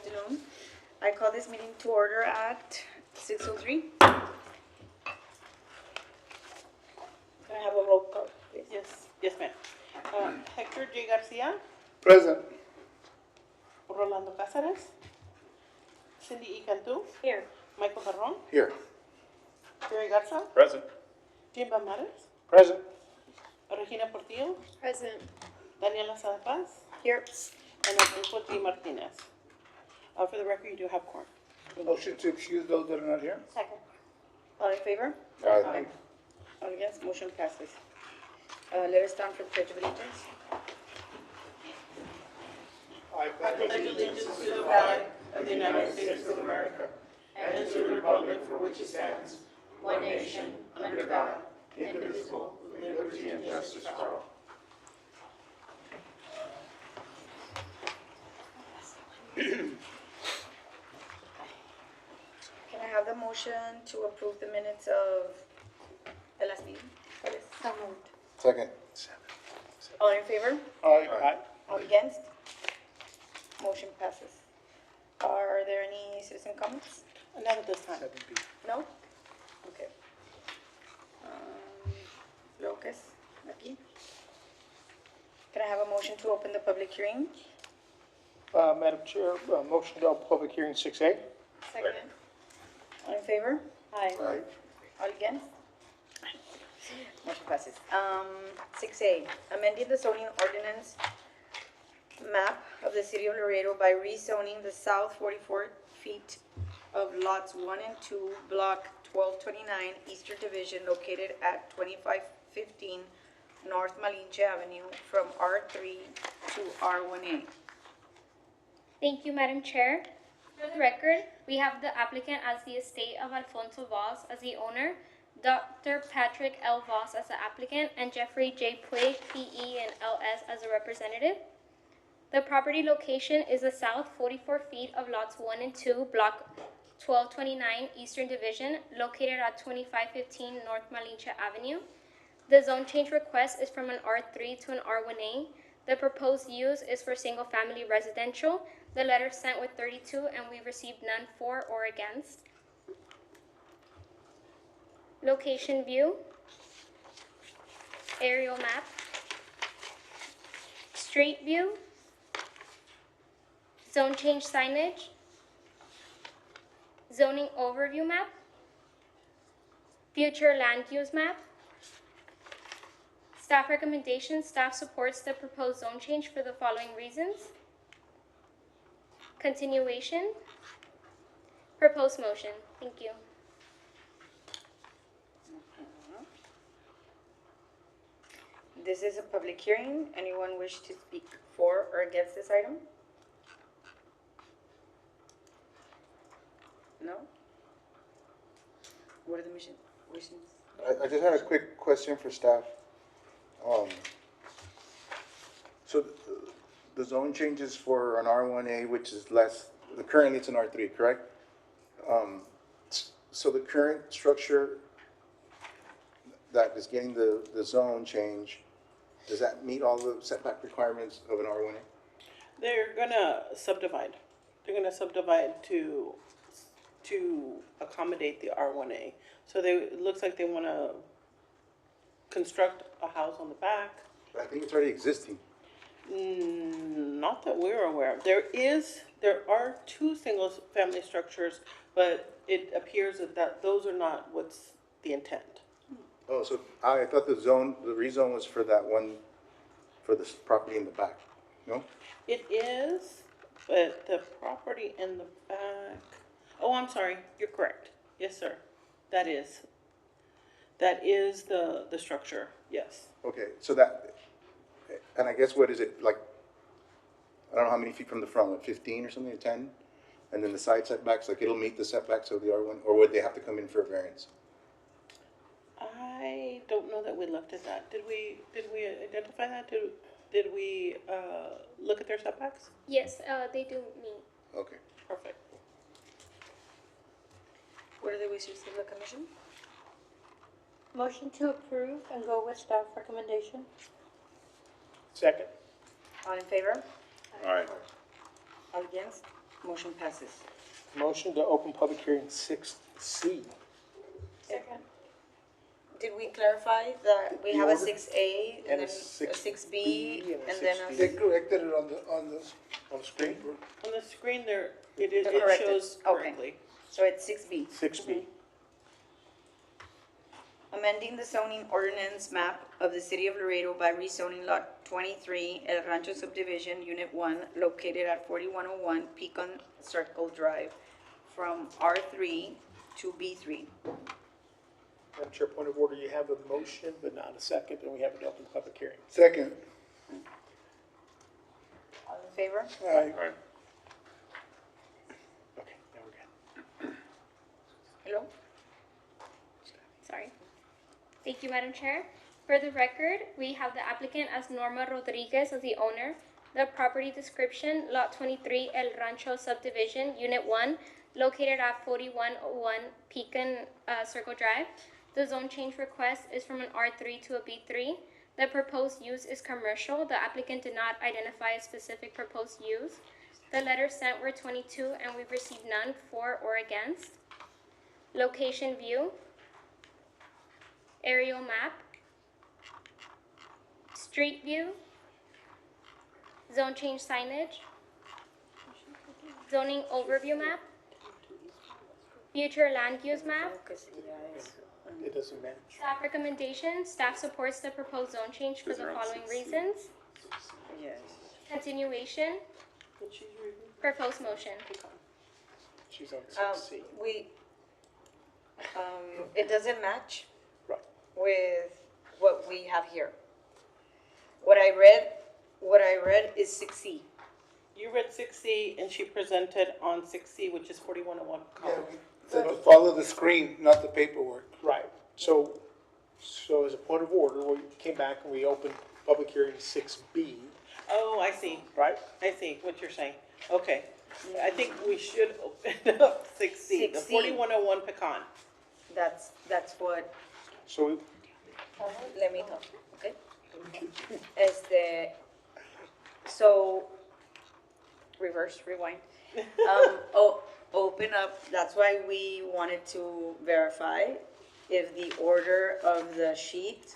afternoon. I call this meeting to order at 6:03. Can I have a roll call, please? Yes, ma'am. Hector J. Garcia, Present. Rolando Cáceres, Cindy E. Cantu, Here. Michael Barron, Here. Jerry Garza, Present. Jim Bamares, Present. Regina Portillo, Present. Daniela Sadapaz, Here. and Adolfo G. Martinez. For the record, you do have quorum. Motion to excuse those that are not here? Second. All in favor? Aye. All against? Motion passes. Let us stand for the Pledge of Allegiance. I pledge allegiance to the flag of the United States of America and to the republic for which it stands, one nation, under God, indivisible, with liberty and justice for all. Can I have the motion to approve the minutes of the last meeting? So moved. Second. All in favor? Aye. All against? Motion passes. Are there any citizen comments? Not at this time. No? Okay. Locus, aquí. Can I have a motion to open the public hearing? Madam Chair, motion to open public hearing 6A. Second. All in favor? Aye. Aye. All against? Motion passes. 6A, amending the zoning ordinance map of the city of Laredo by rezoning the south 44 feet of lots 1 and 2, block 1229, Eastern Division, located at 2515 North Malinche Avenue, from R3 to R1A. Thank you, Madam Chair. For the record, we have the applicant as the estate of Alfonso Voss as the owner, Dr. Patrick L. Voss as the applicant, and Jeffrey J. Puig, P.E. and L.S. as a representative. The property location is the south 44 feet of lots 1 and 2, block 1229, Eastern Division, located at 2515 North Malinche Avenue. The zone change request is from an R3 to an R1A. The proposed use is for single-family residential. The letter sent with 32, and we received none for or against. Location view, aerial map, street view, zone change signage, zoning overview map, future land use map. Staff recommendations, staff supports the proposed zone change for the following reasons. Continuation, proposed motion. Thank you. This is a public hearing. Anyone wish to speak for or against this item? No? What are the wishes? I just had a quick question for staff. So the zone changes for an R1A, which is less, currently it's an R3, correct? So the current structure that is getting the zone change, does that meet all the setback requirements of an R1A? They're gonna subdivide. They're gonna subdivide to accommodate the R1A. So it looks like they wanna construct a house on the back. But I think it's already existing. Not that we're aware of. There are two single-family structures, but it appears that those are not what's the intent. Oh, so I thought the rezone was for that one, for this property in the back, no? It is, but the property in the back, oh, I'm sorry, you're correct. Yes, sir. That is the structure, yes. Okay, so that, and I guess what is it, like, I don't know how many feet from the front, like 15 or something, or 10? And then the side setbacks, like it'll meet the setbacks of the R1, or would they have to come in for a variance? I don't know that we looked at that. Did we identify that? Did we look at their setbacks? Yes, they do meet. Okay. Perfect. What are the wishes of the commission? Motion to approve and go with staff recommendation. Second. All in favor? All right. All against? Motion passes. Motion to open public hearing 6C. Second. Did we clarify that we The have a order? 6A And and a then a 6B 6B and a and then 6D. a... They corrected it on the On the screen? paper. On the screen there, it Corrected. shows Okay. correctly. So it's 6B. 6B. Amending the zoning ordinance map of the city of Laredo by rezoning lot 23 El Rancho subdivision, Unit 1, located at 4101 Pecan Circle Drive, from R3 to B3. Madam Chair, point of order, you have a motion but not a second, and we have an open public hearing. Second. All in favor? Aye. Okay, now we're good. Hello? Sorry. Thank you, Madam Chair. For the record, we have the applicant as Norma Rodriguez as the owner. The property description, Lot 23 El Rancho subdivision, Unit 1, located at 4101 Pecan Circle Drive. The zone change request is from an R3 to a B3. The proposed use is commercial. The applicant did not identify a specific proposed use. The letters sent were 22, and we've received none for or against. Location view, aerial map, street view, zone change signage, zoning overview map, future land use map, It doesn't match. staff recommendation. Staff supports the proposed zone change for the following reasons. Yes. Continuation, proposed motion. She's on 6C. It doesn't match Right. with what we have here. What I read is 6C. You read 6C and she presented on 6C, which is 4101. Yeah, we said to follow the screen, not the paperwork. Right. So as a point of order, we came back and we opened public hearing 6B, Oh, I see. right? I see what you're saying. Okay. I think we should open up 6C, the 6C. 4101 Pecan. That's what, So we, let me know, okay? So, rewind. Open up, that's why we wanted to verify if the order of the sheet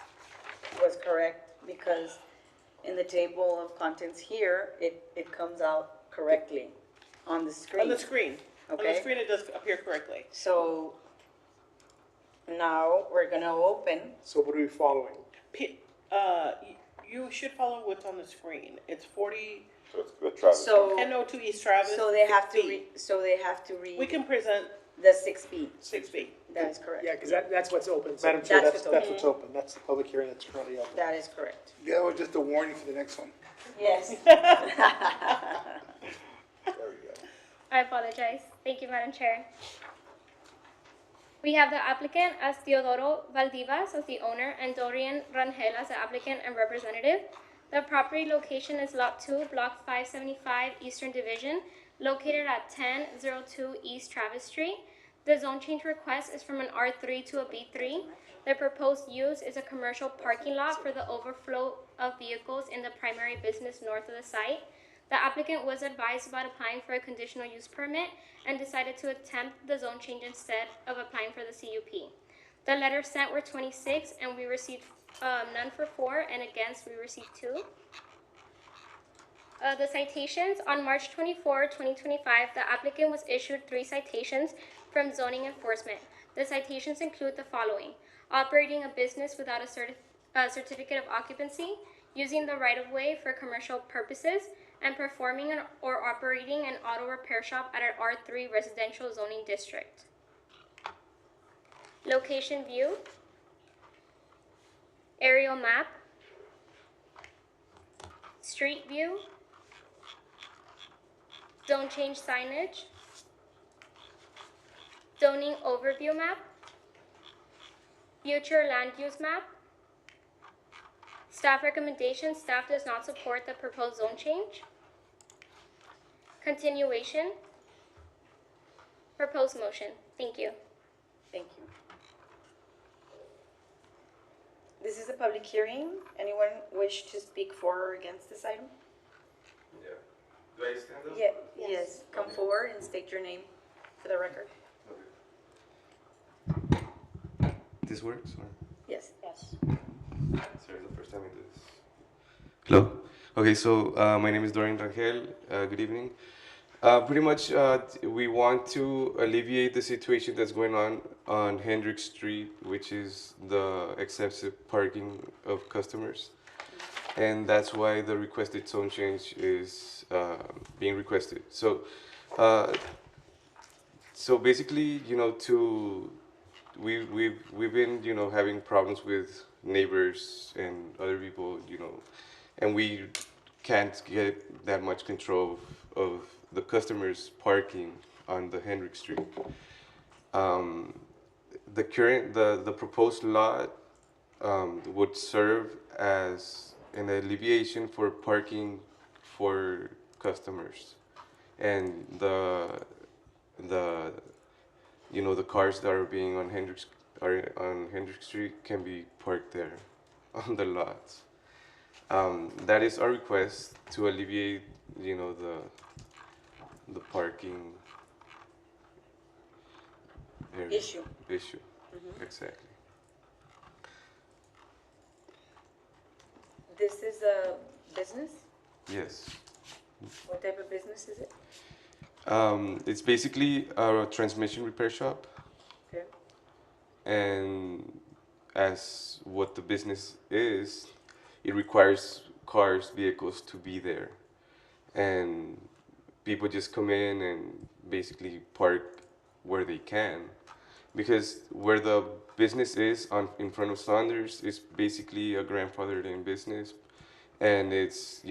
was correct, because in the table of contents here, it comes out correctly on the screen. On the screen. On the Okay. screen, it does appear correctly. So, now we're gonna open, so what are we following? You should follow what's on the screen. It's 40, So it's the Travis. so, 1002 East Travis. so they have to 6B. read, We can present the 6B, 6B. that is correct. Yeah, because that's what's open. So Madam Chair, That's that's what's open. That's the public hearing that's currently open. That is correct. Yeah, that was just a warning for the next one. Yes. I apologize. Thank you, Madam Chair. We have the applicant as Teodoro Valdivas as the owner and Dorian Rangel as the applicant and representative. The property location is Lot 2, Block 575, Eastern Division, located at 1002 East Travis Street. The zone change request is from an R3 to a B3. The proposed use is a commercial parking lot for the overflow of vehicles in the primary business north of the site. The applicant was advised about applying for a conditional use permit and decided to attempt the zone change instead of applying for the CUP. The letters sent were 26, and we received none for 4, and against we received 2. The citations, on March 24, 2025, the applicant was issued 3 citations from zoning enforcement. The citations include the following: operating a business without a certificate of occupancy, using the right-of-way for commercial purposes, and performing or operating an auto repair shop at an R3 residential zoning district. Location view, aerial map, street view, zone change signage, zoning overview map, future land use map. Staff recommendation, staff does not support the proposed zone change. Continuation, proposed motion. Thank you. Thank you. This is a public hearing. Anyone wish to speak for or against this item? Yeah. I stand up? Yes, come forward and state your name for the record. This works, or? Yes. Yes. Sorry, it's the first time I do this. Hello. Okay, so my name is Dorian Rangel. Good evening. Pretty much, we want to alleviate the situation that's going on Hendricks Street, which is the excessive parking of customers, and that's why the requested zone change is being requested. Uh, so basically, we've been having problems with neighbors and other people, and we can't get that much control of the customers parking on the Hendrick Street. The proposed lot would serve as an alleviation for parking for customers, and the the cars that are being on Hendrick Street can be parked there on the lot. That is our request to alleviate, the parking area. Issue. Exactly. This is a business? Yes. What type of business is it? It's basically a transmission repair shop, Okay. and as what the business is, it requires vehicles to be there, and people just come in and basically park where they can, because where the business is in front of Saunders is basically a grandfathered in business, and it's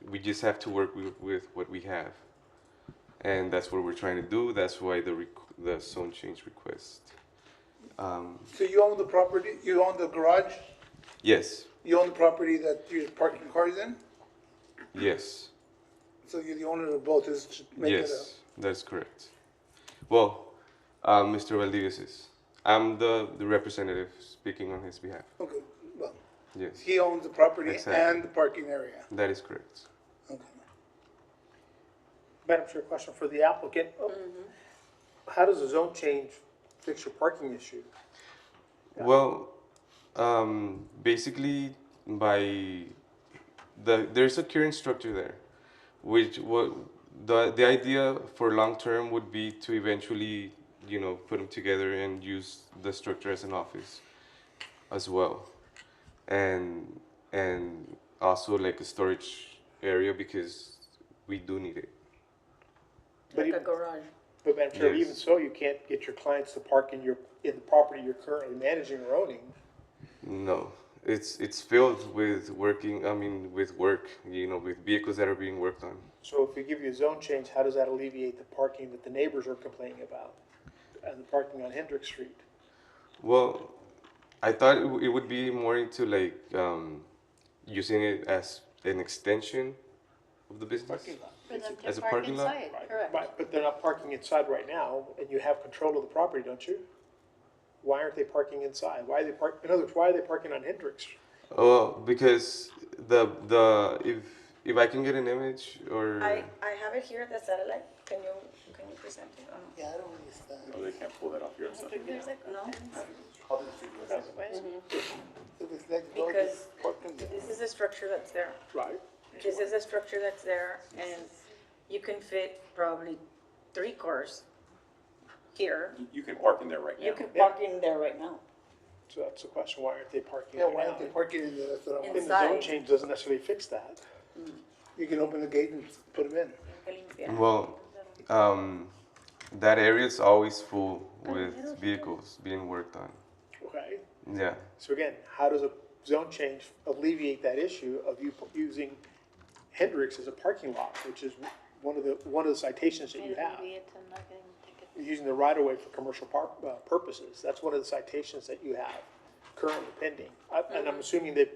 we just have to work with what we have, and that's what we're trying to do. That's why the zone change request. So you own the property, you own the garage, Yes, you own the property that you're parking cars in? yes, So you're the owner of both, is make it yes, that's correct. Well, Mr. Valdivia is. I'm the representative speaking on his behalf. okay, well, Yes, he owns the property Exactly. and the parking area. that is correct. Okay. Madam Chair, question for the applicant. How does a zone change fix your parking issue? Well, basically, there's a current structure there, which the idea for long term would be to eventually, put them together and use the structure as an office, as well, and also like a storage area because we do need it. But Like a even- garage. But Madam Chair, Yes. even so, you can't get your clients to park in the property you're currently managing or owning. No, it's filled with work, with vehicles that are being worked on. So if we give you a zone change, how does that alleviate the parking that the neighbors are complaining about? And the parking on Hendrick Street? Well, I thought it would be more into like using it as an extension of the business. Parking lot. For them As to a park parking lot? inside, correct. Right, but they're not parking inside right now, and you have control of the property, don't you? Why aren't they parking inside? Why are they in other words, why are they parking on Hendricks? Oh, because if I can get an image or I have it here, the satellite. Can you present it? Or no? Yeah, I don't understand. No, they can't pull that off your website. No? If it's next door, Because just parking there. This is a structure that's there. Right. This is a structure that's there, and you can fit probably 3 cars here. You can park in there right now. You can park in there right now. So that's the question, why aren't they parking Yeah, there why now? aren't they parking in there, that's what I want. And the zone Inside. change doesn't necessarily fix that. You can open the gate and put them in. well, that area is always full with vehicles being worked on. Okay? Yeah. So again, how does a zone change alleviate that issue of you using Hendricks as a parking lot, which is one of the citations that you have? You're using the right of way for commercial purposes. That's one of the citations that you have currently pending. And I'm assuming that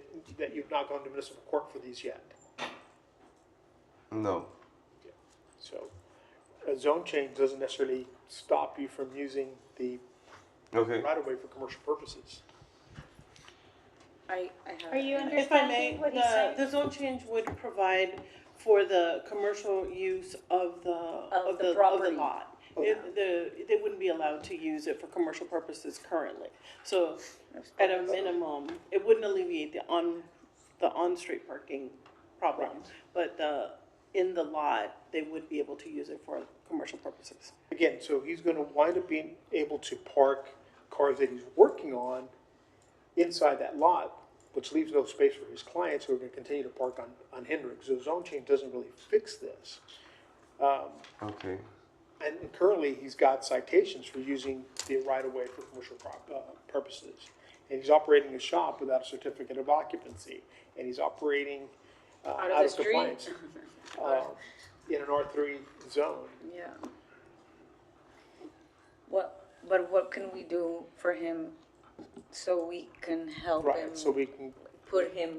you've not gone to municipal court for these yet. No. So a zone change doesn't necessarily stop you from using the Okay. right of way for commercial purposes. I have. Are you If I may, understanding what he's saying? the zone change would provide for the commercial use of the, Of the of property. the lot. They wouldn't be allowed to use it for commercial purposes currently. So at a minimum, it wouldn't alleviate the on-street parking problem, but in the lot, they would be able to use it for commercial purposes. Again, so he's gonna wind up being able to park cars that he's working on inside that lot, which leaves no space for his clients who are gonna continue to park on Hendricks. The zone change doesn't really fix this. Okay. And currently, he's got citations for using the right-of-way for commercial purposes. And he's operating a shop without a certificate of occupancy, and he's operating Out of out the of street? compliance in an R3 zone. Yeah. But what can we do for him so we can help him Right, so we can, put him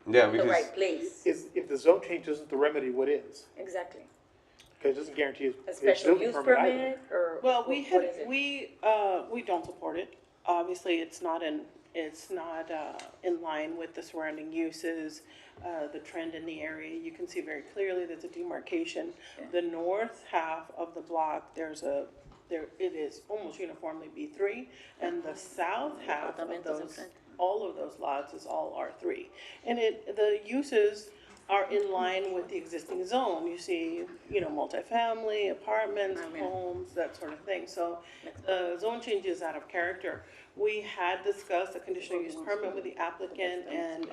Yeah, in the because right place? if the zone change isn't the remedy, what is? Exactly. Because it doesn't guarantee A his special building use permit either. permit or? Well, what is it? we don't support it. Obviously, it's not in line with the surrounding uses, the trend in the area. You can see very clearly there's a demarcation. The north half of the block, it is almost uniformly B3, and the south half of those, all of those lots is all R3. And the uses are in line with the existing zone. You see, multifamily, apartments, homes, that sort of thing. So the zone change is out of character. We had discussed a conditional use permit with the applicant, and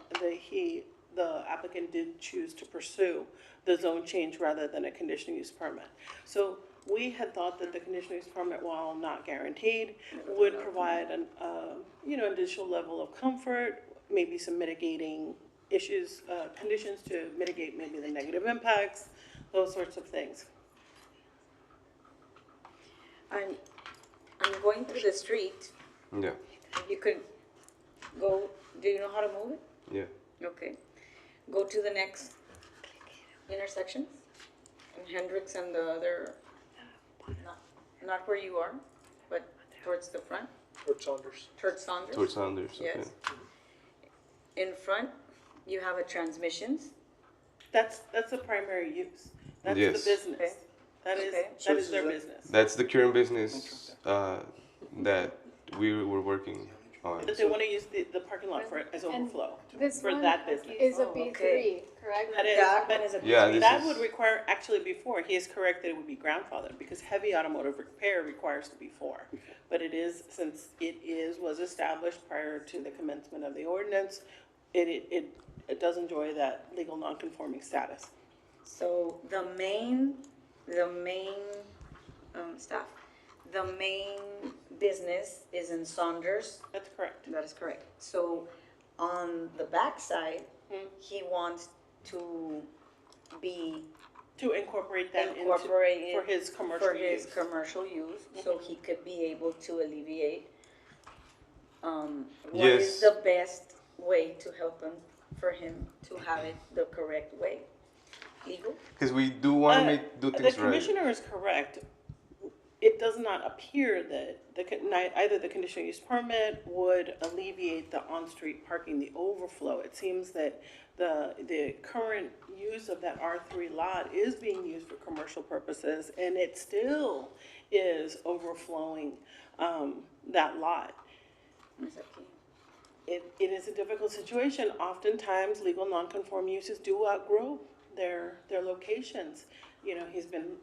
the applicant did choose to pursue the zone change rather than a conditional use permit. So we had thought that the conditional use permit, while not guaranteed, would provide an additional level of comfort, maybe some mitigating issues, conditions to mitigate maybe the negative impacts, those sorts of things. I'm going through the street. yeah, You could go, do you know how to move it? yeah. Okay. Go to the next intersection. And Hendricks and the other, not where you are, but towards the front, George Saunders. towards Saunders. Towards Saunders. Okay. Yes. In front, you have a transmissions. That's the primary use. That's Yes. the business. Okay. That is, Okay. that is their business. That's the current business that we were working on. But they want to use the parking lot as overflow This for one that business. is a okay. B3, correct? That is, That but one is a Yeah, this that is- would require, actually before, he is correct that it would be grandfathered, because heavy automotive repair requires to be 4. But it is, since was established prior to the commencement of the ordinance, it does enjoy that legal nonconforming status. So the main staff, the main business is in Saunders. That's correct. That is correct. So on the backside, he wants to be To incorporate that into, incorporated for his commercial for his use. commercial use, so he could be able to alleviate. What Yes. is the best way to help him, for him to have it the correct way? Legal? Because we do want to do The things right. commissioner is correct. It does not appear that either the conditional use permit would alleviate the on-street parking, the overflow. It seems that the current use of that R3 lot is being used for commercial purposes, and it still is overflowing that lot. It is a difficult situation. Oftentimes, legal non-conform uses do outgrow their locations. He's been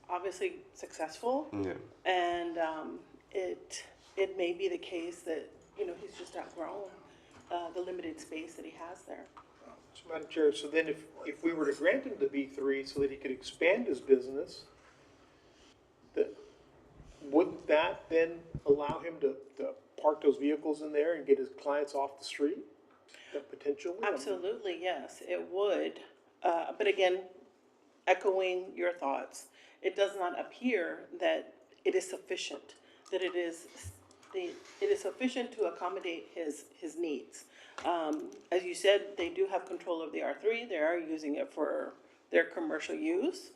obviously successful, Yeah. and it may be the case that he's just outgrown the limited space that he has there. So, Madam Chair, so then if we were to grant him the B3 so that he could expand his business, wouldn't that then allow him to park those vehicles in there and get his clients off the street? That potentially? Absolutely, yes, it would. But again, echoing your thoughts, it does not appear that it is sufficient, that it is sufficient to accommodate his needs. As you said, they do have control of the R3, they are using it for their commercial use,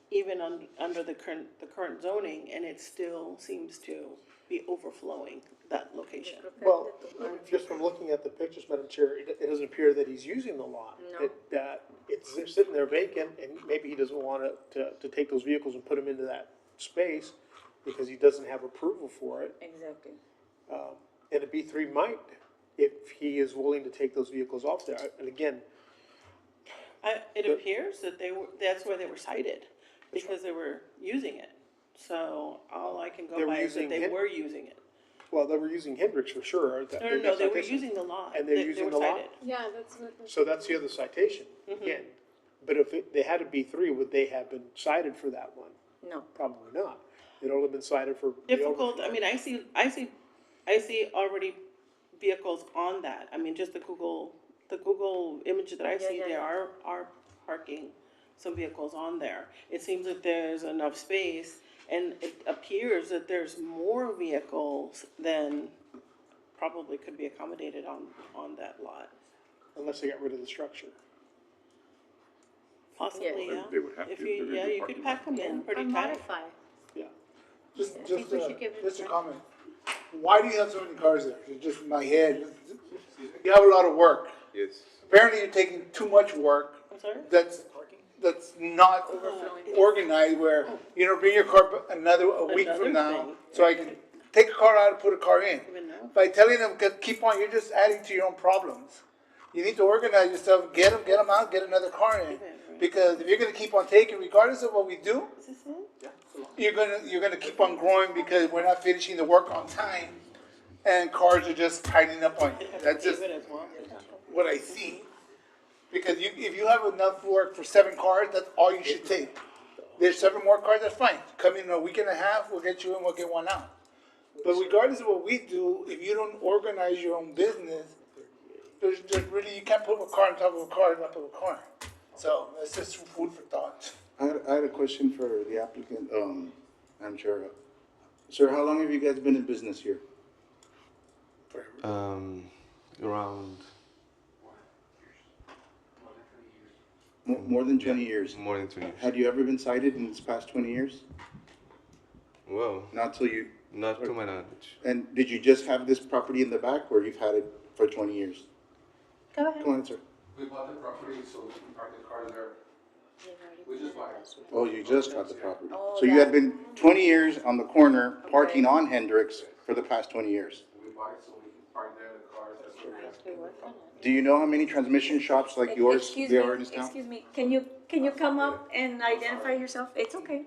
even under the current zoning, and it still seems to be overflowing that location. Well, just from looking at the pictures, Madam Chair, it doesn't appear that he's using the lot. No. That it's they're sitting there vacant, and maybe he doesn't want to take those vehicles and put them into that space because he doesn't have approval for it. Exactly. And a B3 might, if he is willing to take those vehicles off there. And again, It appears that that's where they were cited, because they were using it. So all I can They go were by is that using they it? were using it. well, they were using Hendricks for sure. No, they were using the lot. And they're They using were the lot? cited. Yeah, that's what. So that's the other citation, again. But if they had a B3, would they have been cited for that one? No. Probably not. They'd only been cited for. the Difficult, overflow. I mean, I see already vehicles on that. I mean, just the Google image that I see, yeah, there are parking some vehicles on there. It seems that there's enough space, and it appears that there's more vehicles than probably could be accommodated on that lot. Unless they got rid of the structure. Possibly, yeah. They would have If to, you, they're yeah, gonna you park could in pack them in pretty Or tight. modify. Yeah. Just a comment. Why do you have so many cars there? It's just in my head. You have a lot of work. Yes. Apparently you're taking too much work I'm sorry? that's not organized where, bring your car a week Another from now, thing. so I can take a car out and put a car in. Even know. By telling them, keep on, you're just adding to your own problems. You need to organize yourself, get them out, get another car in. Because if you're gonna keep on taking, regardless of what we do, Is this it? you're gonna keep on growing because we're not finishing the work on time, and cars are just piling up on you. That's just Leave it as well. what I see. Because if you have enough work for 7 cars, that's all you should take. There's 7 more cars, that's fine. Come in a week and a half, we'll get you in, we'll get one out. But regardless of what we do, if you don't organize your own business, there's really, you can't put a car on top of a car on top of a car. So that's just food for thought. I had a question for the applicant, Madam Chair. Sir, how long have you guys been in business here? Around More than 20 years. more than 20 years. Had you ever been cited in this past 20 years? Well, Not till you, not to my knowledge. and did you just have this property in the back, or you've had it for 20 years? Go ahead. Come on, sir. We bought the property so we can park the cars there. We just bought it. Oh, you just got the property. Oh, So you had been 20 years on the corner parking Okay. on Hendricks for the past 20 years. We bought it so we can park there, the cars, that's what we have. Do you know how many transmission shops like yours Excuse there me, are in this town? excuse me, can you come up and identify yourself? It's okay,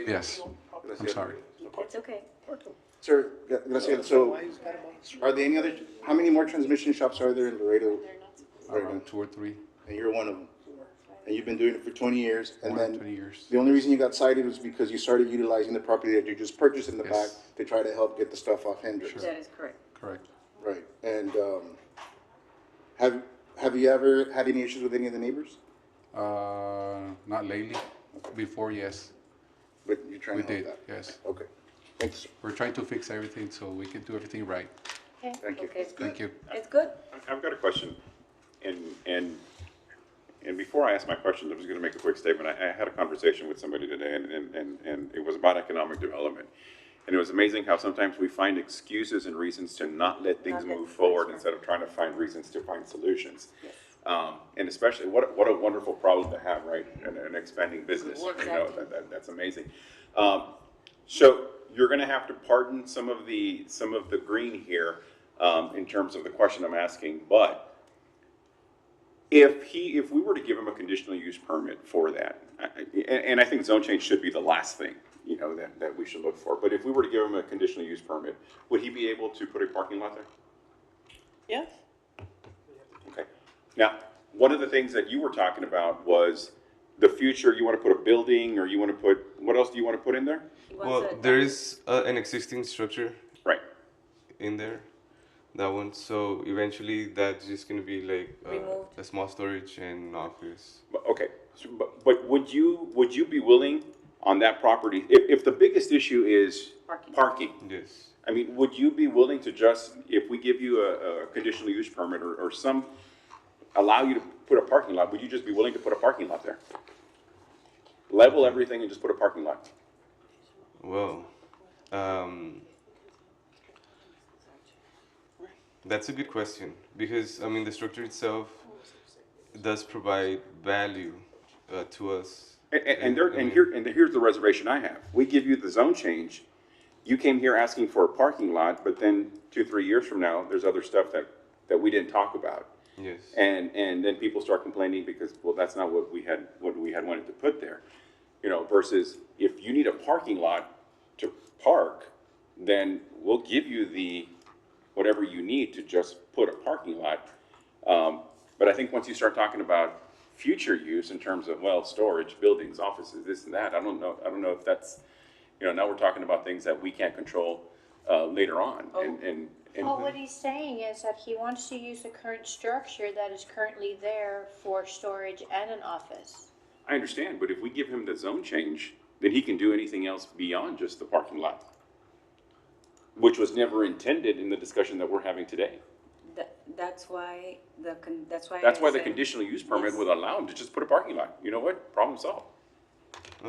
Yes, I'm sorry. it's okay. Sir, Graciela, so are there any other, how many more transmission shops are there in Laredo? right now? Around 2 or 3, And you're one of them. And you've been doing it for 20 years, and more than then 20 years. the only reason you got cited was because you started utilizing the property that you just purchased in the back Yes. to try to help get the stuff off Hendricks. That is correct. Correct. Right, and, have you ever had any issues with any of the neighbors? Not lately. Before, yes, But you're trying we to help did, that? yes. Okay, thanks, sir. We're trying to fix everything so we can do everything right. Thank you. Okay, it's good. Thank you. It's good. I've got a question, and before I ask my question, I'm just gonna make a quick statement. I had a conversation with somebody today, and it was about economic development. And it was amazing how sometimes we find excuses and reasons to not let things Not let move things forward move. instead of trying to find reasons to find solutions. And especially, what a wonderful problem to have, right? An expanding business, that's amazing. So you're gonna have to pardon some of the green here, in terms of the question I'm asking, but if we were to give him a conditional use permit for that, and I think zone change should be the last thing, that we should look for, but if we were to give him a conditional use permit, would he be able to put a parking lot there? Yes? Okay. Now, one of the things that you were talking about was the future, you want to put a building, or you want to put, what else do you want to put in there? Well, there is an existing structure Right. in there, that one. So eventually, that's just gonna be like Removed. a small storage and office. Okay, so, but would you be willing on that property, if the biggest issue is Parking. parking, Yes. I mean, would you be willing to just, if we give you a conditional use permit or some, allow you to put a parking lot, would you just be willing to put a parking lot there? Level everything and just put a parking lot? Well, That's a good question because I mean the structure itself does provide value to us. Here's the reservation I have. We give you the zone change. You came here asking for a parking lot, but then 2-3 years from now, there's other stuff that we didn't talk about. Yes. And then people start complaining because, well, that's not what we had wanted to put there. You know, versus if you need a parking lot to park, then we'll give you the, whatever you need to just put a parking lot. But I think once you start talking about future use in terms of, well, storage, buildings, offices, this and that, I don't know if that's, you know, now we're talking about things that we can't control, later on. And Well, what he's saying is that he wants to use the current structure that is currently there for storage and an office. I understand, but if we give him the zone change, then he can do anything else beyond just the parking lot, which was never intended in the discussion that we're having today. That's why That's why I the said- conditional use permit Yes. would allow him to just put a parking lot. You know what? Problem solved.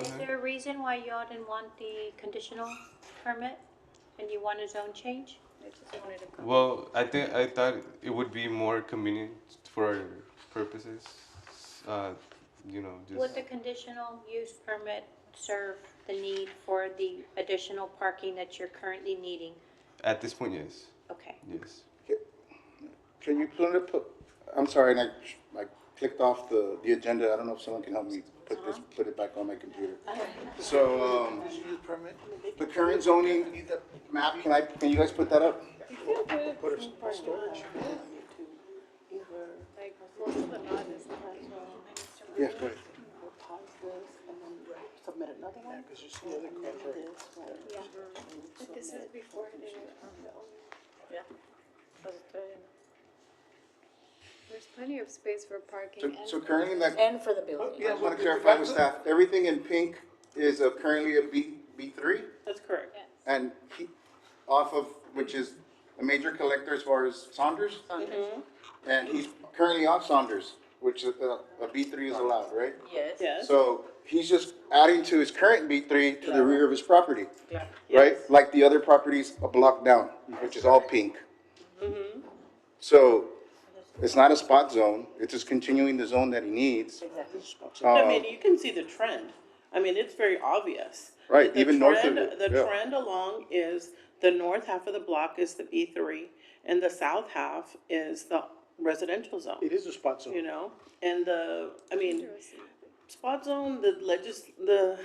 Is there a reason why y'all didn't want the conditional permit and you want a zone change? I just wanted to come. Well, I thought it would be more convenient for our purposes. You know, just Would the conditional use permit serve the need for the additional parking that you're currently needing? at this point, yes, Okay. yes. Can you put it, I'm sorry, and I clicked off the agenda. I don't know if someone can help me put it back on my computer. So, Conditional use permit, the current zoning map, can you guys put that up? Put it in storage. Yes, go ahead. Submit another one. Because you see other criteria. This is before Yeah. There's plenty of space for parking So currently, that, And for the building. I just want to clarify with staff, everything in pink is currently a B3? That's correct. And off of, which is a major collector as far as Saunders? And he's currently off Saunders, which is a B3 is allowed, right? Yes. Yes. So he's just adding to his current B3 to the rear of his property, Yeah. right? Like the other properties a block down, which is all pink. So it's not a spot zone, it's just continuing the zone that he needs. Exactly. I mean, you can see the trend. I mean, it's very obvious. Right, The even north of trend- it, The yeah. trend along is the north half of the block is the B3 and the south half is the residential zone, It is a spot you zone. know? And spot zone, the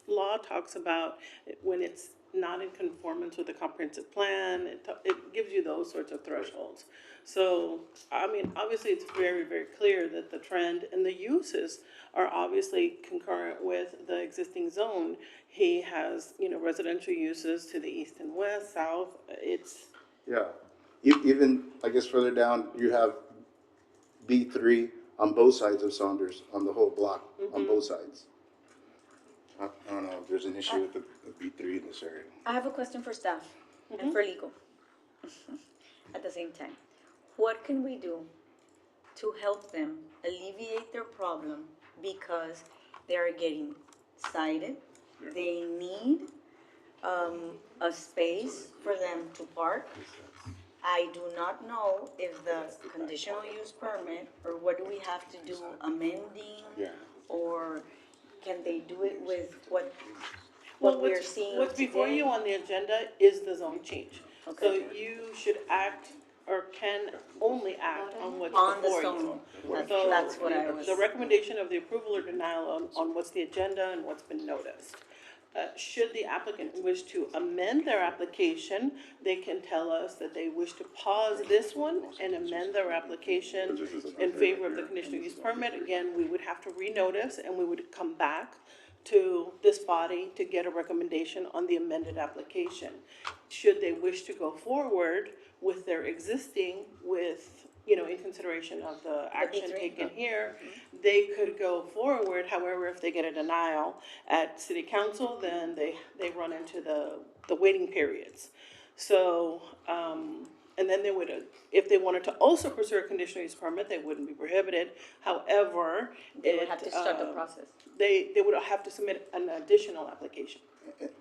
law talks about when it's not in conformance with the comprehensive plan, it gives you those sorts of thresholds. So, I mean, obviously, it's very, very clear that the trend and the uses are obviously concurrent with the existing zone. He has, you know, residential uses to the east and west, south, it's, Yeah, even, I guess further down, you have B3 on both sides of Saunders, on the whole block, on both sides. I don't know if there's an issue with the B3 in this area. I have a question for staff and for legal at the same time. What can we do to help them alleviate their problem because they are getting cited? They need a space for them to park. I do not know if the conditional use permit, or what do we have to do, amending? Yeah. Or can they do it with what well, we're seeing what's before today? you on the agenda is the zone change. So Okay. you should act or can only act on what's On the before zone. you. That's- that's what I was- The recommendation of the approval or denial on what's the agenda and what's been noticed. Should the applicant wish to amend their application, they can tell us that they wish to pause this one and amend their application in favor of the conditional use permit. Again, we would have to renotice and we would come back to this body to get a recommendation on the amended application. Should they wish to go forward with their existing with, you know, in consideration of the action B3. taken here, they could go forward. However, if they get a denial at city council, then they run into the waiting periods. So, and then they would, if they wanted to also pursue a conditional use permit, they wouldn't be prohibited. However, They would have to start the um, process. They would have to submit an additional application.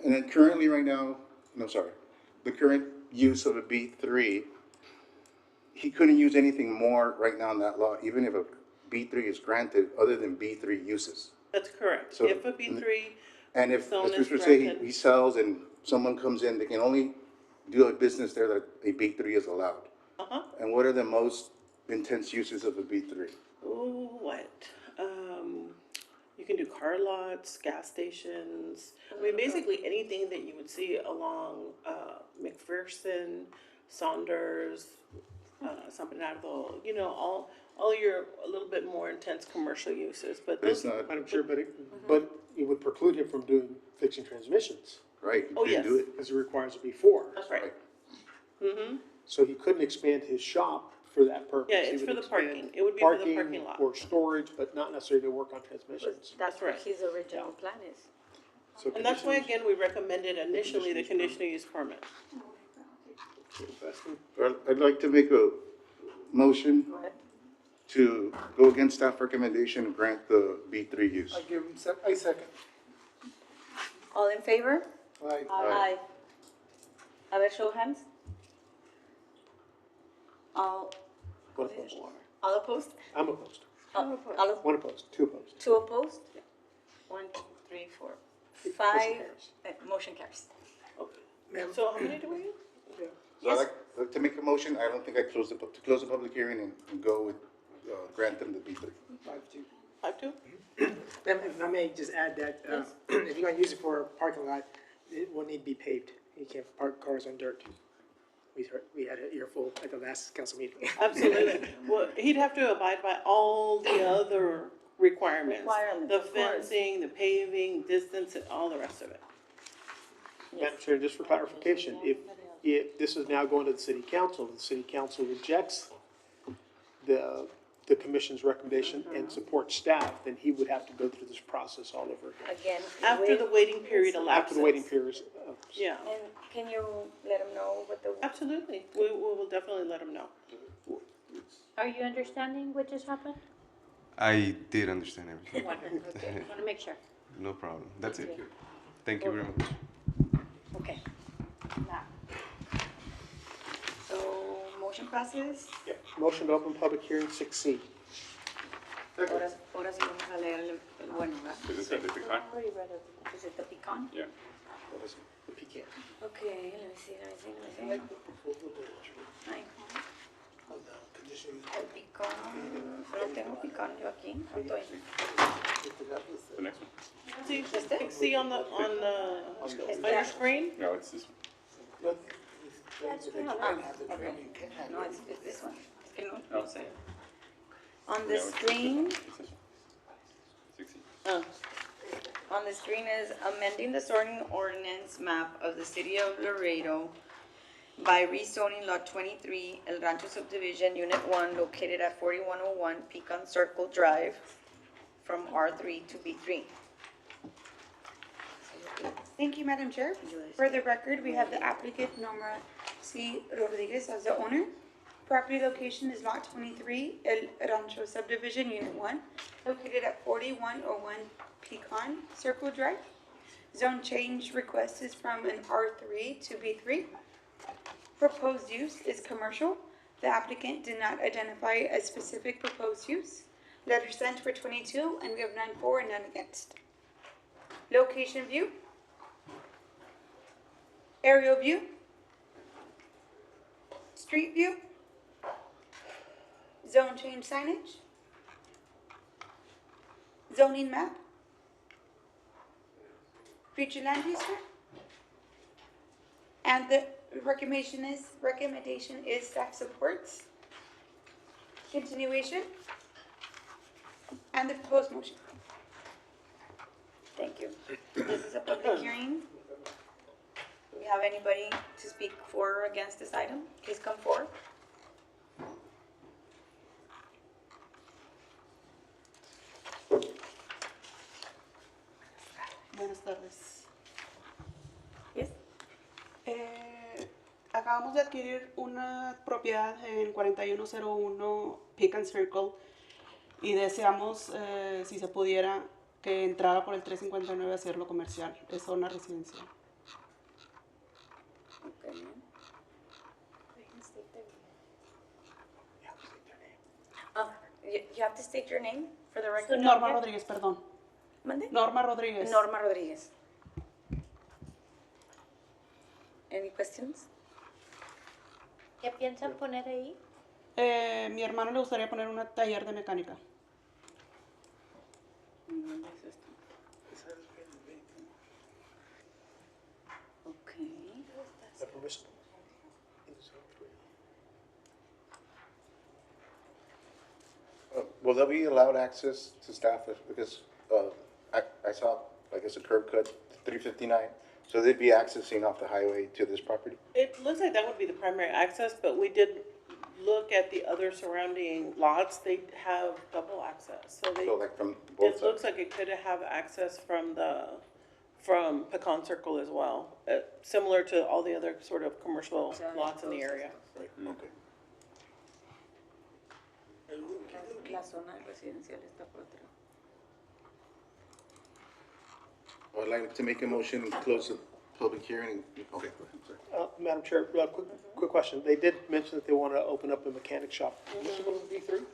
And then currently right now, no, sorry, the current use of a B3 he couldn't use anything more right now in that law, even if a B3 is granted, other than B3 uses. That's correct. So- If a B3 And if, zone as is Mr. say, granted. he sells and someone comes in, they can only do a business there that a B3 is allowed. Uh-huh. And what are the most intense uses of a B3? Ooh, what? You can do car lots, gas stations. I mean, basically anything that you would see along McPherson, Saunders, San Bernardo. You know, all your a little bit more intense commercial uses. But But it's those, not, Madam Chair, but it would preclude him from doing, fixing transmissions, right, Oh, you can do yes. it. because it requires a B4. that's right. Mm-hmm. So he couldn't expand his shop for that purpose. Yeah, He it's would for the expand parking. It would be for the parking lot. Or storage, but not necessarily to work on transmissions. That's what right. his original plan is. So And that's why, conditional again, we recommended initially the conditional use permit. use investment. Well, I'd like to make a motion to go against staff recommendation and grant the B3 use. I give him, I second. All in favor? Aye. Aye. A ver, show of hands. All opposed? I'm opposed. All One opposed, two opposed. two opposed? 1, 2, 3, 4, 5. Motion carries. So how many do we need? So I'd like to make a motion, I don't think I closed to close the public hearing and go with, grant them the B3. 5-2? If I may just add that, if you're gonna use it for a parking lot, it will need to be paved. You can't park cars on dirt. We had an earful at the last council meeting. Absolutely. Well, he'd have to abide by all the other requirements. Requirements, The of course. fencing, the paving, distance, and all the rest of it. Madam Chair, just for clarification, if this is now going to the city council, the city council rejects the commission's recommendation and supports staff, then he would have to go through this process all over again. Again. After with- the waiting period elapses. After the waiting period. Yeah, And can you let him know what the, absolutely. We will definitely let him know. Are you understanding what just happened? I did understand everything. Wonderful, okay, want to make sure. No problem. That's it. Thank you very much. okay. Now. So, motion passes. Yeah. Motion to open public hearing 6C. Ahora sí vamos a leer el bueno, ¿verdad? Is this a pecan? Is it the pecan? Yeah. The pecan. Okay, let me see. Ay, el pecan. No tengo pecan yo aquí. No estoy. The next one? See, just see on your screen? No, it's this one. Okay. No, it's this one. Es que no Oh. sé. On the No, it's screen, It's this one. 60. on the screen is amending the zoning ordinance map of the city of Laredo by rezoning lot 23, El Rancho subdivision, unit 1, located at 4101 Pecan Circle Drive, from R3 to B3. Thank you, Madam Chair. For the record, we have the applicant Norma C. Rodriguez as the owner. Property location is lot 23, El Rancho subdivision, unit 1, located at 4101 Pecan Circle Drive. Zone change request is from an R3 to B3. Proposed use is commercial. The applicant did not identify a specific proposed use. Letter sent for 22, and we have none for and none against. Location view. Aerial view. Street view. Zone change signage. Zoning map. Future land use map. And the recommendation is staff supports. Continuation. And the proposed motion. Thank you. This is a public hearing. Do we have anybody to speak for or against this item? Please come forward. Buenas tardes. Yes. Acabamos de adquirir una propiedad en 4101 Pecan Circle y deseamos, si se pudiera, que entrara por el 359 a hacerlo comercial. Es zona residencial. Okay. You have to state your name for the record. Norma Rodríguez, perdón. ¿Mande? Norma Rodríguez. Norma Rodríguez. Any questions? ¿Qué piensan poner ahí? Mi hermano le gustaría poner un taller de mecánica. Okay. The permission. Will there be allowed access to staff, because, I saw, I guess, a curb cut, 359, so they'd be accessing off the highway to this property? It looks like that would be the primary access, but we did look at the other surrounding lots, they have double access, so they, So like from both it looks sides? like it could have access from Pecan Circle as well, similar to all the other sort of commercial lots in the area. Right, okay. La zona residencial está por atrás. I'd like to make a motion and close the public hearing. Okay, go ahead, sorry. Madam Chair, quick question. They did mention that they want to open up a mechanic shop. What's it going to be through?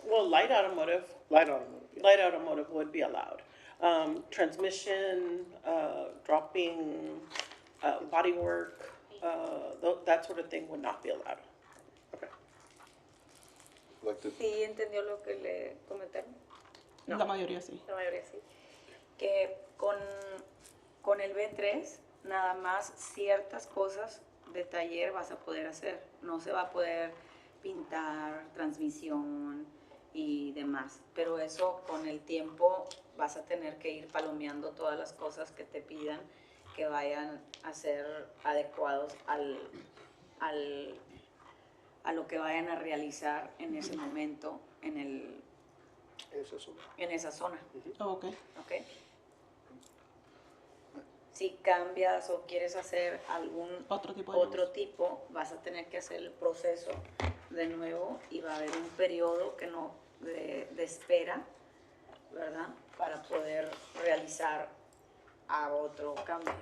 Well, light automotive Light automotive. would be allowed. Transmission, dropping, body work, that sort of thing would not be allowed. Like to, ¿Sí entendió lo que le comentaron? No. La mayoría sí. La mayoría sí. Que con el B3, nada más ciertas cosas de taller vas a poder hacer. No se va a poder pintar, transmisión y demás. Pero eso con el tiempo vas a tener que ir palomeando todas las cosas que te pidan que vayan a ser adecuados a lo que vayan a realizar en ese momento en esa zona. Oh, ok. ¿Ok? Si cambias o quieres hacer algún Otro tipo de vas a tener que hacer el proceso de nuevo y va a haber un periodo de espera, ¿verdad? Para poder realizar a otro cambio.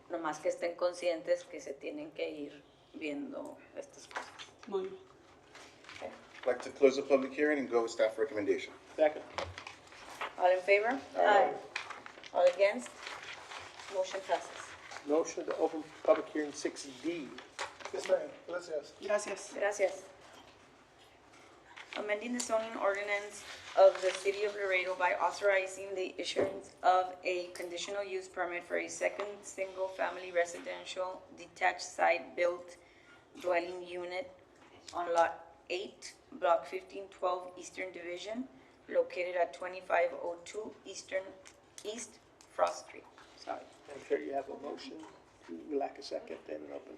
Nomás que estén conscientes que se tienen que ir viendo estas cosas. Muy bien. I'd like to close the public hearing and go with staff recommendation. Second. All in favor? Aye. All against? Motion passes. Motion to open public hearing 6D. Yes, ma'am. Gracias. Gracias. Gracias. Amending the zoning ordinance of the city of Laredo by authorizing the issuance of a conditional use permit for a second single-family residential detached site-built dwelling unit on Lot 8, Block 1512, Eastern Division, located at 2502 East Frost Street. Sorry. Madam Chair, you have a motion. We lack a second and an open.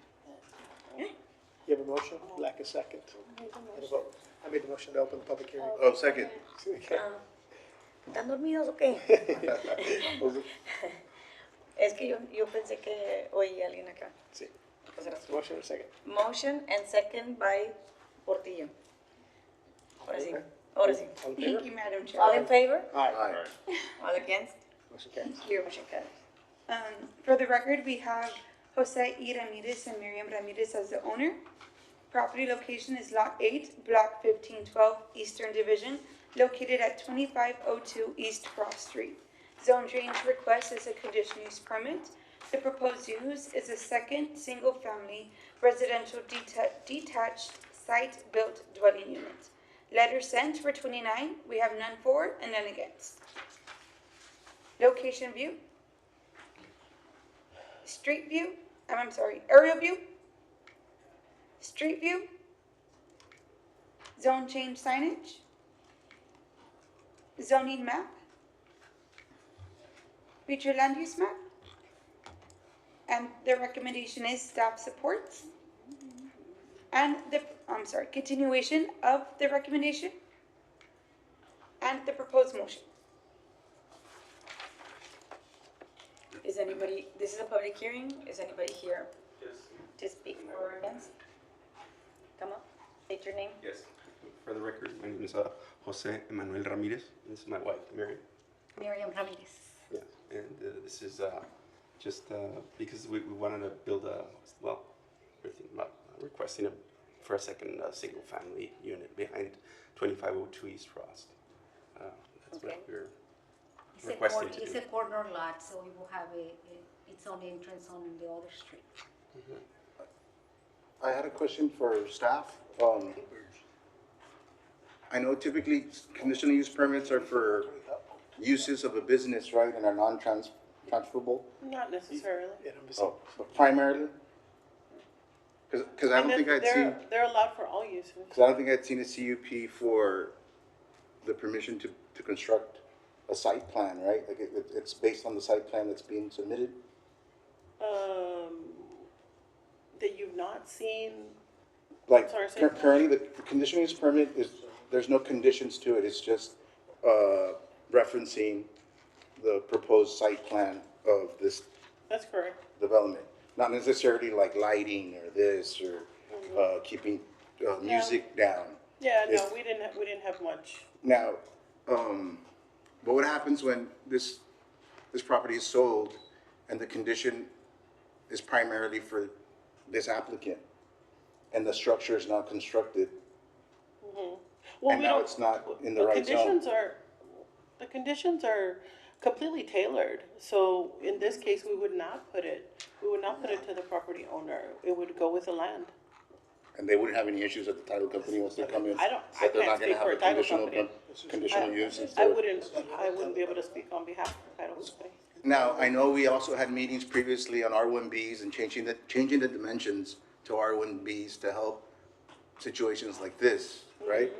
You have a motion, we lack a second. And a vote. I made the motion to open the public hearing. Oh, second. Okay. ¿Están dormidos o qué? Es que yo pensé que oí a alguien acá. Sí. Motion or second? Motion and second by Portillo. Ahora sí. Ahora sí. All in favor? Thank you, Madam Chair. All in favor? Aye. All against? Motion carries. Your motion carries. For the record, we have Jose E. Ramirez and Miriam Ramirez as the owner. Property location is Lot 8, Block 1512, Eastern Division, located at 2502 East Frost Street. Zone change request is a conditional use permit. The proposed use is a second single-family residential detached site-built dwelling unit. Letter sent for 29, we have none for and none against. Location view. Street view, aerial view. Street view. Zone change signage. Zoning map. Future land use map. And the recommendation is staff supports. And continuation of the recommendation. And the proposed motion. Is anybody, this is a public hearing, is anybody here to speak for or against? Come up, state your name. Yes. For the record, my name is Jose Emanuel Ramirez. This is my wife, Miriam. Miriam Ramirez. Yeah. And this is just because we wanted to build a, well, everything, requesting a for a second single-family unit behind 2502 East Frost. That's what we're requesting to do. It's a corner lot, so it will have its own entrance on the other street. I had a question for staff. I know typically conditional use permits are for uses of a business, right, and are non-transferable? Not necessarily. Oh, but primarily? Because I don't think I'd seen, They're allowed for all uses. because I don't think I'd seen a CUP for the permission to construct a site plan, right? Like it's based on the site plan that's being submitted? That you've not seen. Like, Sorry, say- currently, the conditional use permit is, there's no conditions to it, it's just, referencing the proposed site plan of this That's correct. development. Not necessarily like lighting or this, or, keeping, music down. Yeah, no, If- we didn't have much. Now, but what happens when this property is sold and the condition is primarily for this applicant and the structure is not constructed? Well, And we now don't- it's not in the right zone. The conditions are completely tailored. So in this case, we would not put it to the property owner. It would go with the land. And they wouldn't have any issues at the title company once they come in? I That they're can't not gonna speak for have a title conditional, company. conditional use I instead? wouldn't be able to speak on behalf of the title company. Now, I know we also had meetings previously on R1Bs and changing the dimensions to R1Bs to help situations like this, right?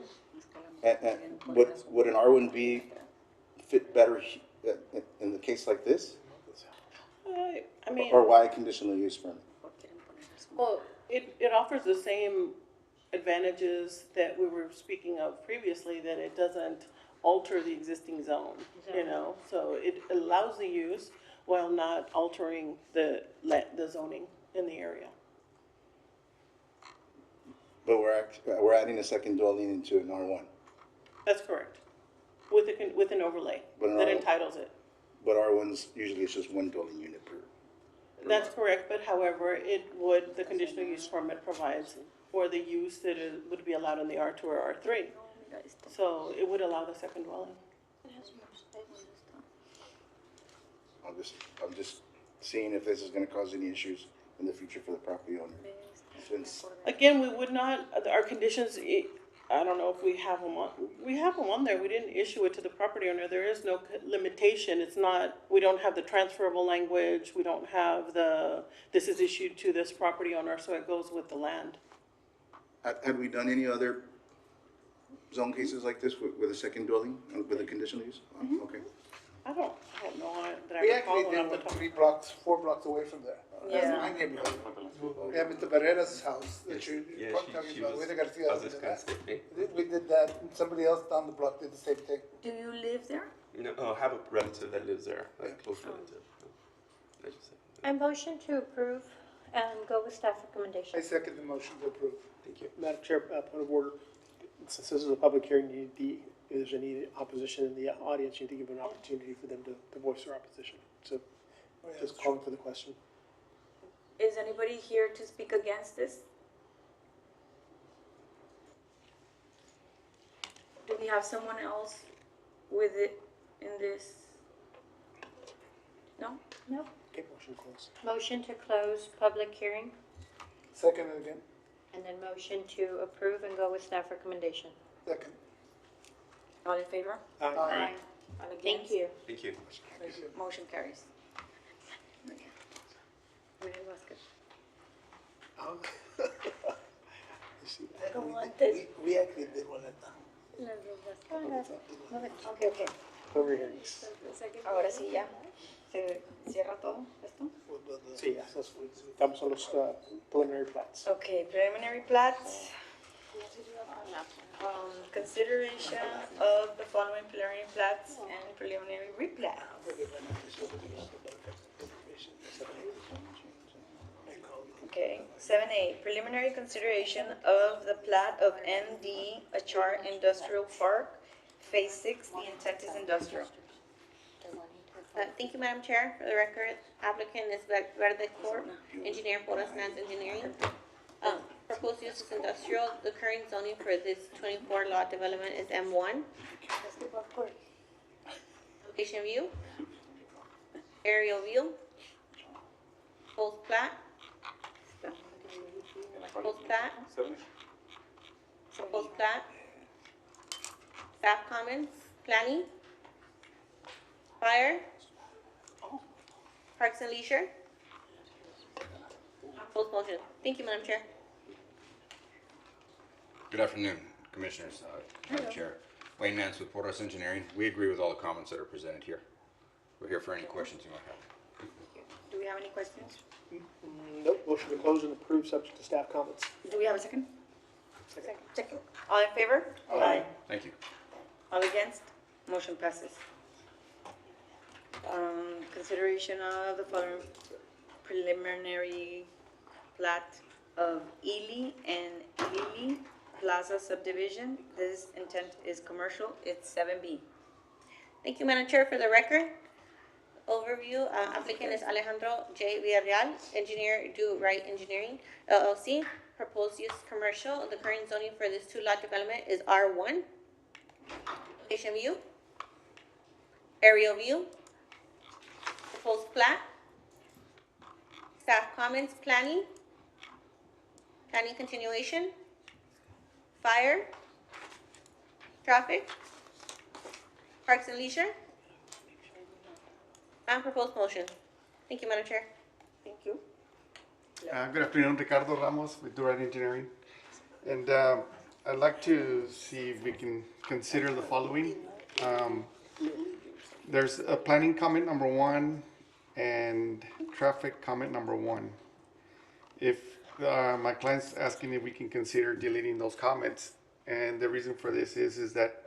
And would an R1B fit better in the case like this? I mean. Or why a conditional use permit? Well, it offers the same advantages that we were speaking of previously, that it doesn't alter the existing zone, you know? So it allows the use while not altering the zoning in the area. But we're adding a second dwelling into an R1. That's correct. With an overlay But an that R- entitles it. But R1's usually it's just one dwelling unit per. That's correct, but however, the conditional use permit provides for the use that would be allowed in the R2 or R3. So it would allow the second dwelling. I'm just seeing if this is gonna cause any issues in the future for the property owner. Since, Again, we would not, our conditions, I don't know if we have them on there. We didn't issue it to the property owner. There is no limitation. It's not, we don't have the transferable language. We don't have this is issued to this property owner, so it goes with the land. had we done any other zone cases like this with a second dwelling, with a conditional use? Okay. I don't know that I We recall actually one did off the one top. 4 blocks away from there. Yeah. That's my neighborhood. Yeah, Mr. Barrera's house that you're Yeah, talking she about, was, Wade Garcia. I was just gonna say, We did that, and somebody else down the block did the same thing. Do you live there? I have a relative that lives there, like close relative. I just said, I motion to approve and go with staff recommendation. I second the motion to approve. thank you. Madam Chair, point of order, since this is a public hearing, if there's any opposition in the audience, you need to give an opportunity for them to voice their opposition. So just calling for the question. Is anybody here to speak against this? Do we have someone else with it in this? No? No. Okay, motion closed. Motion to close public hearing, Second again, and then motion to approve and go with staff recommendation. second. All in favor? Aye. All Thank against? you. Thank you. Motion carries. Manuel Vasquez. Oh. You see, ¿Cómo antes? we actually did one at time. Okay, okay. Public hearings. Ahora sí ya. ¿Se cierra todo esto? Sí, estamos en los preliminary plats. Okay, preliminary plats. Consideration of the following preliminary plats and preliminary replats. Okay, 7A, preliminary consideration of the plat of MD Achar Industrial Park, Phase 6, the intent is industrial. Thank you, Madam Chair. For the record, applicant is Verde Corp., engineer Forest Lands Engineering. Proposed use is industrial. The current zoning for this 24 lot development is M1. Location view. Aerial view. Proposed plat. Proposed plat. Proposed plat. Staff comments. Planning. Fire. Parks and Leisure. Proposed motion. Thank you, Madam Chair. Good afternoon, Commissioners, Madam Chair. Wayne Nance with Porterhouse Engineering. We agree with all the comments that are presented here. We're here for any questions you might have. Do we have any questions? Nope, motion to close and approve subject to staff comments. Do we have a second? Second. All in favor? Aye. Thank you. All against? Motion passes. Consideration of the following preliminary plat of Ely and Lily Plaza subdivision. This intent is commercial. It's 7B. Thank you, Madam Chair. For the record, overview, applicant is Alejandro J. Villarreal, engineer, Do Right Engineering, LLC. Proposed use commercial. The current zoning for this 2-lot development is R1. Location view. Aerial view. Proposed plat. Staff comments, planning. Planning continuation. Fire. Traffic. Parks and Leisure. And proposed motion. Thank you, Madam Chair. Thank you. Good afternoon, Ricardo Ramos with Durant Engineering. And I'd like to see if we can consider the following. There's a planning comment number 1 and traffic comment number 1. If my client's asking if we can consider deleting those comments, and the reason for this is that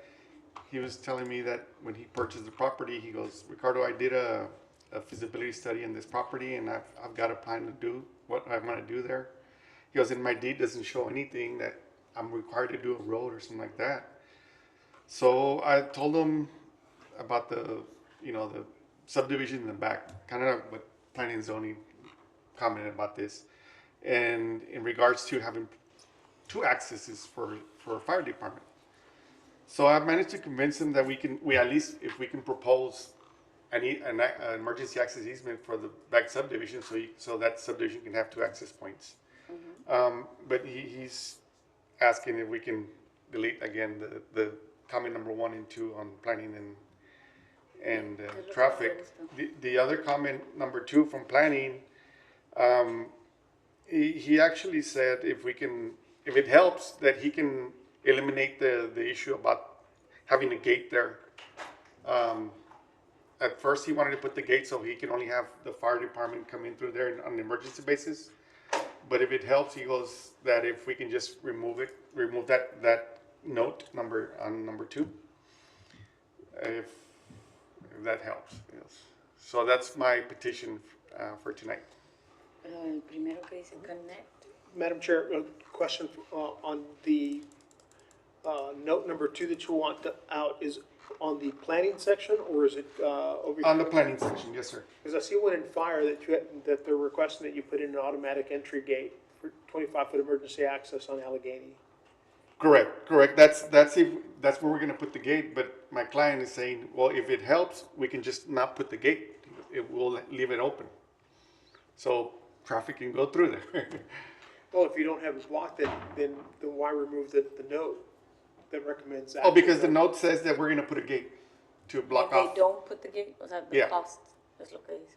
he was telling me that when he purchased the property, he goes, Ricardo, I did a feasibility study in this property, and I've got a plan to do what I want to do there. He goes, and my deed doesn't show anything that I'm required to do a road or something like that. So I told him about the subdivision in the back, kind of what planning and zoning commented about this, and in regards to having 2 accesses for a fire department. So I managed to convince him that we at least, if we can propose an emergency access easement for the back subdivision, so that subdivision can have 2 access points. But he's asking if we can delete again the comment number 1 and 2 on planning and traffic. The other comment number 2 from planning, he actually said if it helps, that he can eliminate the issue about having a gate there. At first, he wanted to put the gate so he can only have the fire department come in through there on an emergency basis. But if it helps, he goes that if we can just remove that note number 2, if that helps. Yes. So that's my petition for tonight. Primero que dice connect. Madam Chair, a question on the note number 2 that you want out is on the planning section, or is it over here? On the planning section, yes, sir. Because I see one in fire that they're requesting that you put in an automatic entry gate for 25-foot emergency access on Allegheny. Correct. That's where we're going to put the gate. But my client is saying, well, if it helps, we can just not put the gate. It will leave it open, so traffic can go through there. Well, if you don't have it blocked, then why remove the note that recommends that? Oh, because the note says that we're going to put a gate to block If off. they don't put the gate, o sea, the Yeah. cost, es lo que dice.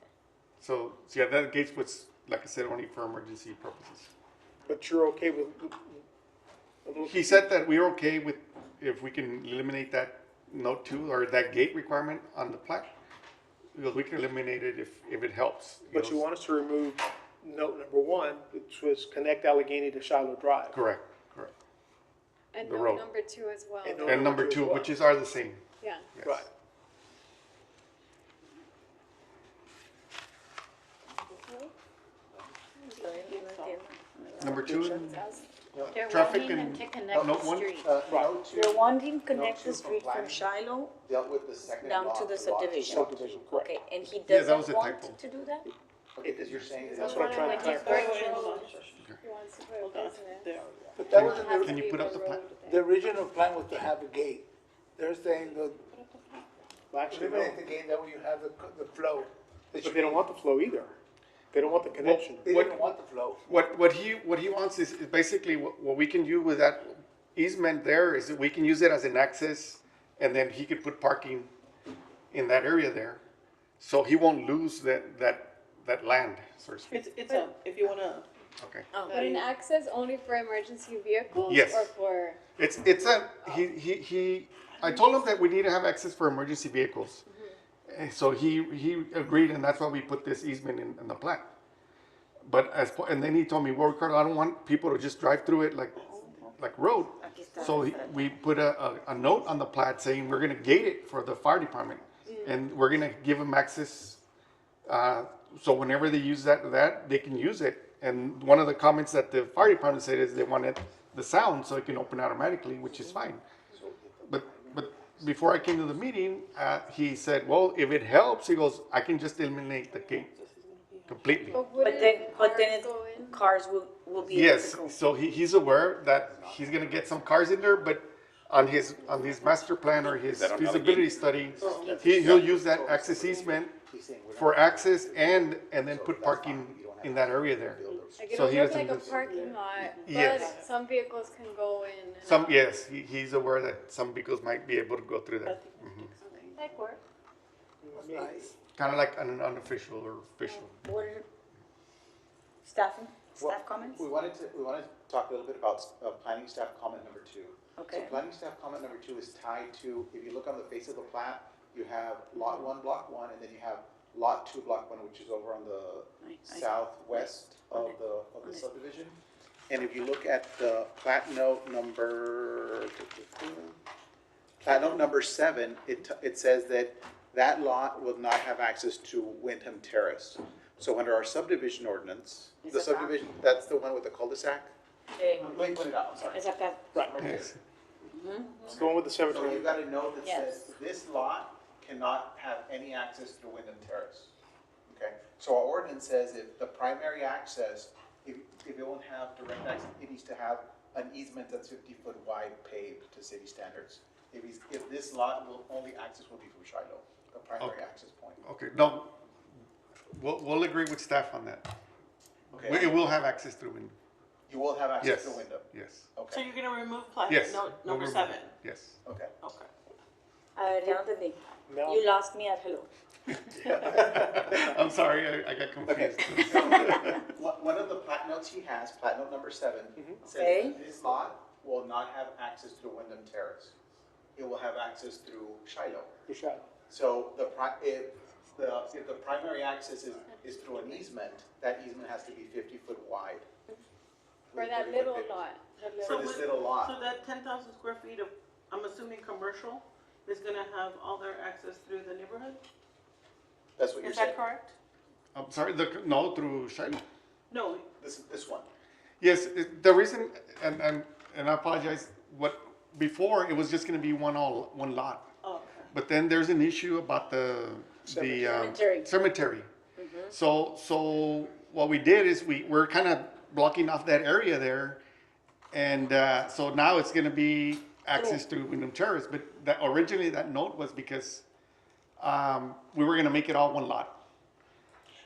So yeah, that gate was, like I said, only for emergency purposes. But you're okay with? He said that we're okay with if we can eliminate that note 2 or that gate requirement on the plat. Because we can eliminate it if it helps. But you want us to remove note number 1, which was connect Allegheny to Shiloh Drive. Correct. And The note road. number 2 as well. And number 2, which are the same. Yeah. Yes. Right. Number 2, They're traffic wanting them and to connect note the 1. street. They're wanting to connect the street from Shiloh Dealt with the second down lot, to the lot subdivision. Subdivision, correct. Okay, and he Yeah, that was doesn't a want typo. to do that? Okay, because you're saying. That's what I'm trying to clarify. He wants to put a Hold on. business. There. But that wasn't Has the, to Can you be put the up the plan? road the there. original plan was to have a gate. They're saying the, Well, actually, no. eliminate the gate, that way you have the flow. But they don't want the flow either. They don't want the connection. They didn't want the flow. What he wants is basically what we can do with that easement there is that we can use it as an access, and then he could put parking in that area there, so he won't lose that land, so to speak. It's a, if you wanna, Okay. But an access only for emergency vehicles? Yes. Or for? It's a he. I told him that we need to have access for emergency vehicles, and so he agreed, and that's why we put this easement in the plan. But and then he told me, well, Ricardo, I don't want people to just drive through it like road. So we put a note on the plat saying we're gonna gate it for the fire department, and we're gonna give them access. So whenever they use that they can use it. And one of the comments that the fire department said is they wanted the sound so it can open automatically, which is fine. But before I came to the meeting, he said, well, if it helps, he goes, I can just eliminate the gate completely. But then cars will be able Yes, to go. so he's aware that he's gonna get some cars in there, but on his master plan or his That on feasibility study, he'll use that access easement for access and then put parking in that area there. Like So it'll he look doesn't like a lose- parking lot, Yes. but some vehicles can go in and Some, out. yes, he's aware that some vehicles might be able to go through there. Like work. Kind of like an unofficial or official. What are staff comments? We wanted to talk a little bit about planning staff comment number 2. Okay. So planning staff comment number 2 is tied to, if you look on the face of the plat, you have lot 1, block 1, and then you have lot 2, block 1, which is over on the southwest of the subdivision. And if you look at the plat note number 7, it says that lot will not have access to Wyndham Terrace. So under our subdivision ordinance, Is the it that? subdivision, that's the one with the cul-de-sac? Eh, Let me put it out, I'm sorry. Es acá. Right. Yes. It's the one with the So cemetery. you got a note that Yes. says, this lot cannot have any access to Wyndham Terrace. Okay, so our ordinance says if the primary access, if it won't have direct access, it needs to have an easement that's 50-foot wide paved to city standards. If this lot only access will be from Shiloh, the primary Okay. access point. Okay, no, we'll agree with staff on that. Okay, It will have access through Wyndham. you will have access Yes, to Wyndham. yes, so Okay, you're gonna remove plat yes. note we'll number remove 7? it. Yes. okay. Okay. A ver, ya no entendí. No. You lost me at hello. I'm sorry, I got Okay, confused. so one of the plat notes he has, plat note number 7, says Okay. that this lot will not have access to Wyndham Terrace. It will have access through Shiloh. For sure. So if the primary access is through an easement, that easement has to be 50-foot wide. For that little lot. that For little- this little lot. So that 10,000 square feet of, I'm assuming commercial, is gonna have all their access through the neighborhood? That's what you're Is saying. that correct? I'm sorry, no, through Shiloh. No, This one. Yes, the reason, and I apologize, before, it was just gonna be one lot. oh, okay. But then there's an issue about the Cemetery. cemetery. So what we did is we're kind of blocking off that area there. And so now it's gonna be access through Wyndham Terrace, but originally that note was because we were gonna make it all one lot.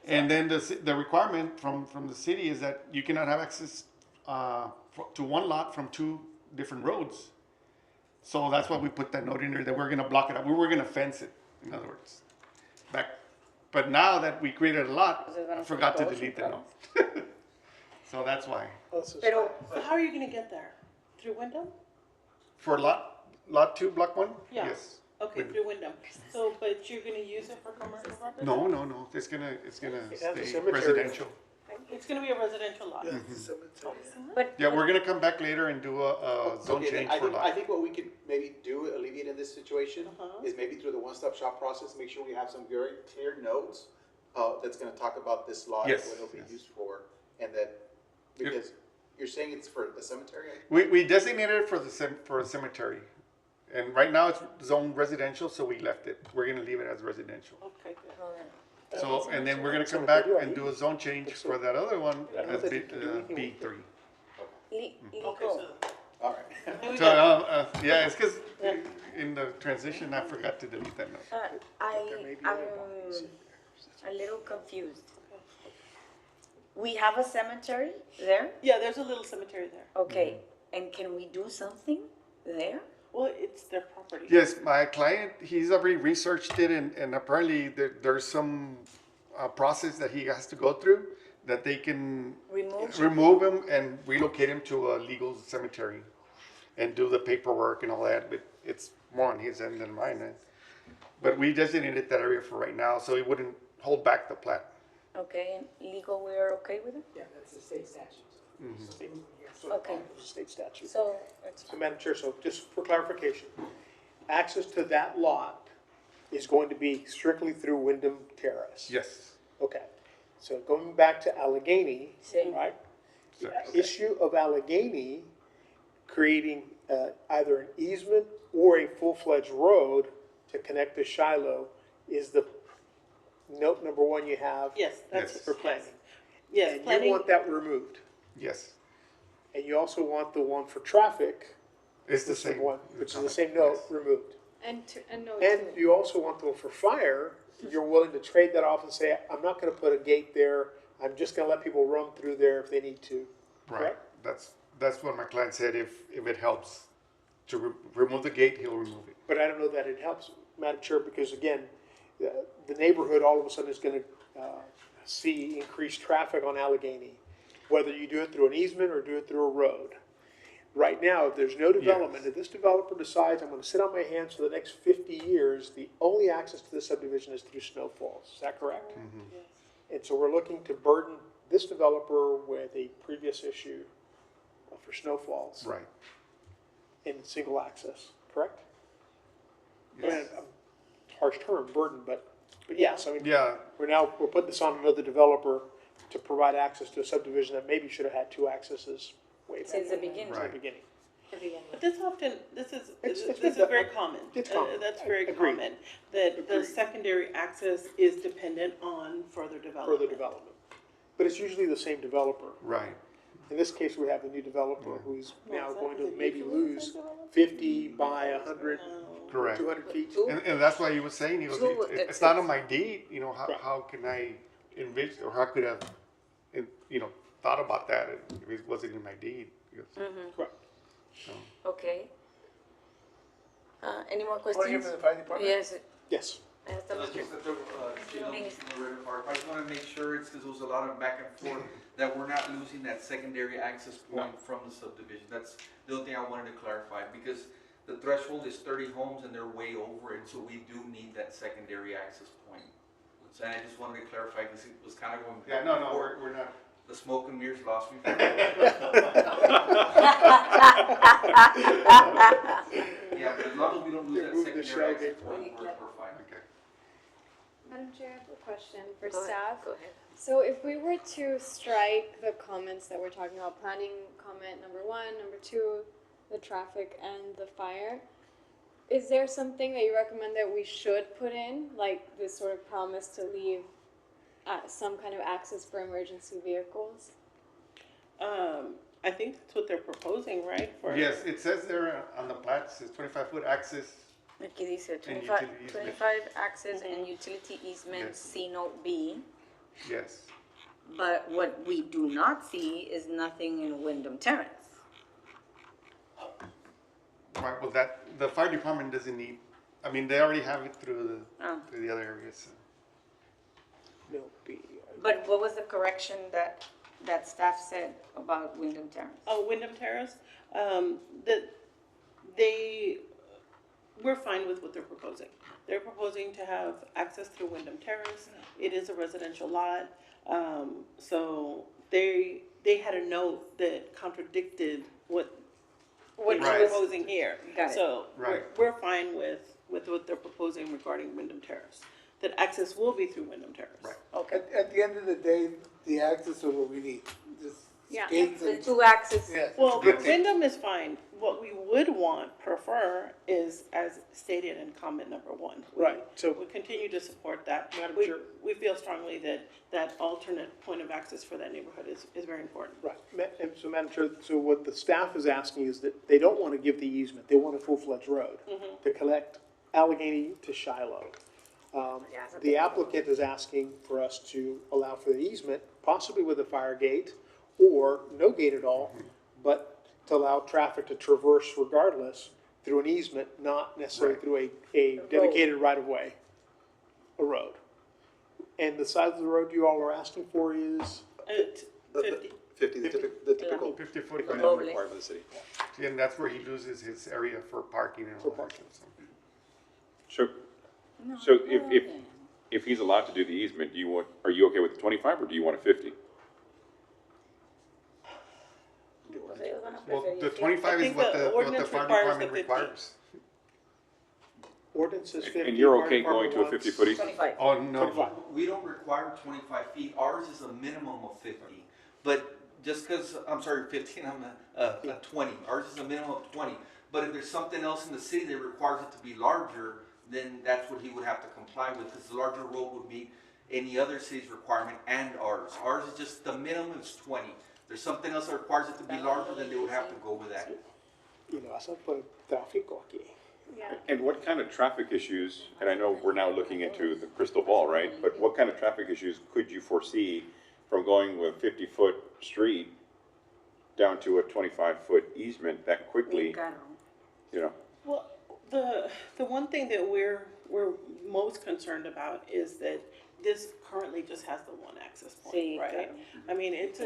And then the requirement from the city is that you cannot have access to one lot from 2 different roads. So that's why we put that note in there, that we're gonna block it up, we were gonna fence it, in other words. But now that we created a lot, I forgot to delete the note. So that's why. Pero, So how are you gonna get there? Through Wyndham? For lot 2, block 1? Yeah. Yes. Okay, through Wyndham. So, but you're gonna use it for commercial purposes? No, it's gonna It has a stay cemetery. residential. It's gonna be a residential lot? Yeah, we're gonna come back later and do a zone Okay, change I for think, I lot. think what we could maybe do, alleviate in this situation, is maybe through the one-stop shop process, make sure we have some very clear notes that's gonna talk about this lot, Yes, what it'll be yes. used for, and that, because you're saying it's for the cemetery? We designated it for a cemetery. And right now it's zone residential, so we left it. We're gonna leave it as residential. Okay, good. So, and then we're gonna come back and do a zone change for that other one as B3. Legal. All right. So, yeah, it's because in the transition, I forgot to delete that note. I'm a little confused. We have a cemetery there? Yeah, there's a little cemetery there. Okay, and can we do something there? Well, it's their property. Yes, my client, he's already researched it, and apparently there's some process that he has to go through that they can remove him and relocate him to a legal cemetery and do the paperwork and all that. But it's more on his end than mine. But we designated that area for right now, so it wouldn't hold back the plat. Okay, and legal, we're okay with it? Yeah, that's the state statute. Okay. State statute. So, So, Madam Chair, so just for clarification, access to that lot is going to be strictly through Wyndham Terrace? Yes. Okay, so going back to Allegheny, right? The issue of Allegheny creating either an easement or a full-fledged road to connect to Shiloh is the note number one you have? Yes, that's for planning. Yes, And planning. you want that removed? Yes. And you also want the one for traffic? It's the same. One, which is the same note, removed. And no, And you also want the one for fire, you're willing to trade that off and say, I'm not gonna put a gate there, I'm just gonna let people run through there if they need to. Right. That's what my client said. If it helps to remove the gate, he'll remove it. But I don't know that it helps, Madam Chair, because again, the neighborhood all of a sudden is gonna see increased traffic on Allegheny, whether you do it through an easement or do it through a road. Right now, if there's no development, if this developer decides I'm gonna sit on my hands for the next 50 years, the only access to this subdivision is through Snow Falls, is that correct? And so we're looking to burden this developer with a previous issue for Snow Falls. Right. In single access, correct? Yes. I mean, harsh term, burden, but yes, I mean, Yeah. we're putting this on another developer to provide access to a subdivision that maybe should have had two accesses way back. Since the beginning. Since the beginning. But this often, this is been very done. common. It's common. That's very Agreed. common, that the secondary access is dependent on further development. Further development. But it's usually the same developer. Right. In this case, we have a new developer who's now going to maybe lose 50 by 100, Correct. 200 feet. And that's why he was saying, he goes, it's not on my deed, you know, how can I envision, or how could I have, thought about that if it wasn't in my deed? He goes, Correct. so. Okay. Any more Want to hear questions? from the fire department? Yes. Yes. Hasta luego. Just at the, Laredo Park, I just wanna make sure it's, cause there was a lot of back and forth, that we're not losing that secondary access point from the subdivision. That's the only thing I wanted to clarify, because the threshold is 30 homes and they're way over it, so we do need that secondary access point. And I just wanted to clarify, because it was kind of going back Yeah, and no, forth. we're not. The smoke and mirrors lost me. Yeah, but as long as we don't lose that Move the secondary shell access point, we're fine. Okay. Madam Chair, I have a question for Go ahead, staff. Go ahead. So if we were to strike the comments that we're talking about, planning comment number 1, number 2, the traffic and the fire, is there something that you recommend that we should put in, like this sort of promise to leave some kind of access for emergency vehicles? I think that's what they're proposing, right? For Yes, it says there on the plat, it says 25-foot access. Aquí dice And 25, utility easement. 25 access and utility easement, Yes. C note B. Yes. But what we do not see is nothing in Wyndham Terrace. Right, well, the fire department doesn't need, I mean, they already have it through Oh. the other areas. No, B. But what was the correction that staff said about Wyndham Terrace? Oh, Wyndham Terrace, we're fine with what they're proposing. They're proposing to have access through Wyndham Terrace. It is a residential lot. So they had a note that contradicted what What they're Right. proposing here. Got it. So Right. we're fine with what they're proposing regarding Wyndham Terrace. That access will be through Wyndham Terrace. Right. Okay. At the end of the day, the access is what we need. Just Yeah. Gates The and- two axes. Yeah. Well, Good thing. Wyndham is fine. What we would prefer is as stated in comment number 1. Right, so- We continue to support that. Madam We- Chair. We feel strongly that that alternate point of access for that neighborhood is very important. Right, and so Madam Chair, so what the staff is asking is that they don't want to give the easement, they want a full-fledged road to connect Allegheny to Shiloh. The applicant is asking for us to allow for the easement, possibly with a fire gate, or no gate at all, but to allow traffic to traverse regardless through an easement, not necessarily through a dedicated right-of-way, a road. And the size of the road you all are asking for is? 50, the typical 50-foot minimum required by the city. See, and that's where he loses his area for parking and all that. So. So if he's allowed to do the easement, are you okay with the 25 or do you want a 50? Well, the 25 is what the fire department requires. Ordinance says 50. And you're fire okay going department to a wants 50-foot easement? Oh, no. We don't require 25 feet. Ours is a minimum of 50. But just because, I'm sorry, 15, I'm a 20. Ours is a minimum of 20. But if there's something else in the city that requires it to be larger, then that's what he would have to comply with, because the larger road would meet any other city's requirement and ours. Ours is just, the minimum is 20. There's something else that requires it to be larger, then they would have to go with that. Y le vas a poner tráfico aquí. Yeah. And what kind of traffic issues, and I know we're now looking into the crystal ball, right? But what kind of traffic issues could you foresee from going with a 50-foot street down to a 25-foot easement that quickly, you know? Well, the one thing that we're most concerned about is that this currently just has the one access point, Sí, right? claro. I mean, it's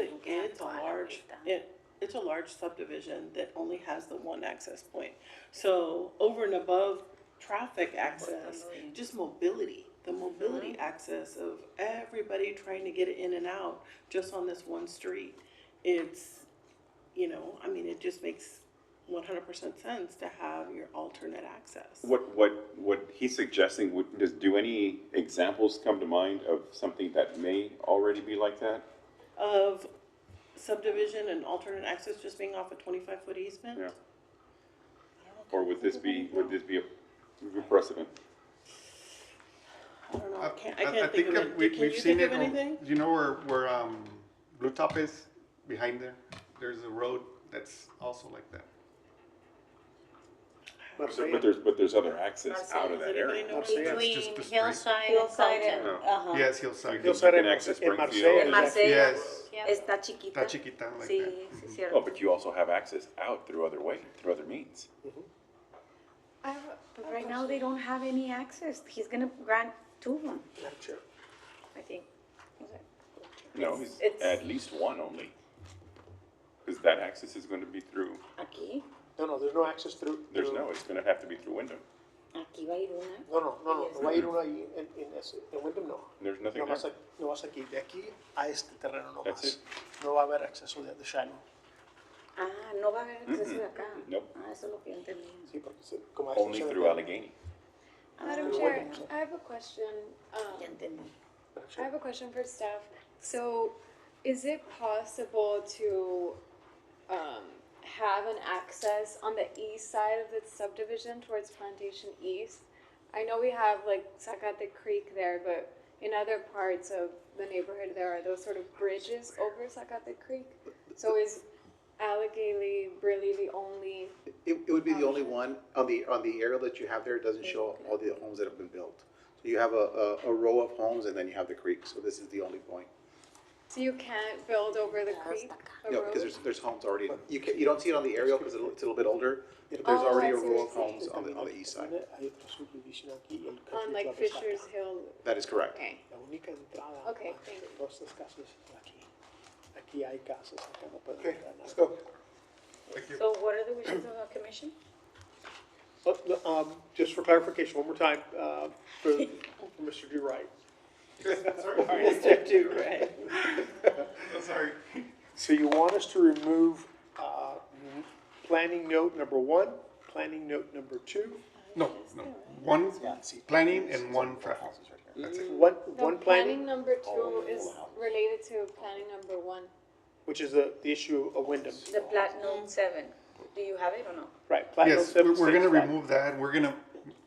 a large subdivision that only has the one access point. So over and above traffic access, just mobility, the mobility access of everybody trying to get in and out just on this one street. It's, I mean, it just makes 100% sense to have your alternate access. What he's suggesting, do any examples come to mind of something that may already be like that? Of subdivision and alternate access just being off a 25-foot easement? Yeah. Or would this be a precedent? I don't know. I I can't think of it. Can you we've seen think of it. anything? You know where Blue Top is behind there? There's a road that's also like that. But there's other access out of that area. Between Hillside and Colton. No. Yes, Hillside. Hillside can access Springfield. En Marsella Yes. está chiquita. Está chiquita like Sí, that. sí, cierto. Oh, but you also have access out through other means. But right now, they don't have any access. He's gonna grant 2 of them, I think. No, he's It's- at least one only. Because that access is going to be through, Aquí, No, there's no access through. it's going to have to be through Wyndham. aquí va a ir una. No va a ir una ahí en Wyndham, no. There's nothing Nomás there. nomás aquí, de aquí a este terreno no That's más. it. No va a haber acceso de Shiloh. Ah, no va a haber acceso de acá. Nope. Ah, eso es lo que yo entendí. Sí, porque como Only through Allegheny. Madam Chair, I have a question. Ya entendí. I have a question for staff. So, is it possible to have an access on the east side of the subdivision towards Plantation East? I know we have like Zacate Creek there, but in other parts of the neighborhood there are those sort of bridges over Zacate Creek. So is Allegheny really the only? It would be the only one on the aerial that you have there. It doesn't show all the homes that have been built. So you have a row of homes and then you have the creek. So this is the only point. So you can't build over the creek? a No, road? because there's homes already. You don't see it on the aerial because it's a little bit older. But there's Oh, already I a see row what of you're homes on the east side. On like Fisher's Hill? That is correct. Okay. La única entrada. Okay, thank you. Todas estas casas aquí. Aquí hay casas, acá no pueden Okay, entrar let's nada. go. So what are the wishes of the commission? Just for clarification, one more time, for Mr. DeWright. Mr. DeWright. Sorry. So you want us to remove, planning note number 1, planning note number 2? No. One planning and one traffic. That's it. One The planning? planning number 2 is related to planning number 1. which is the issue of Wyndham. The Plat Note 7, do you have it or no? Right. Plat Note Yes, 7 we're gonna states that. remove that, we're gonna,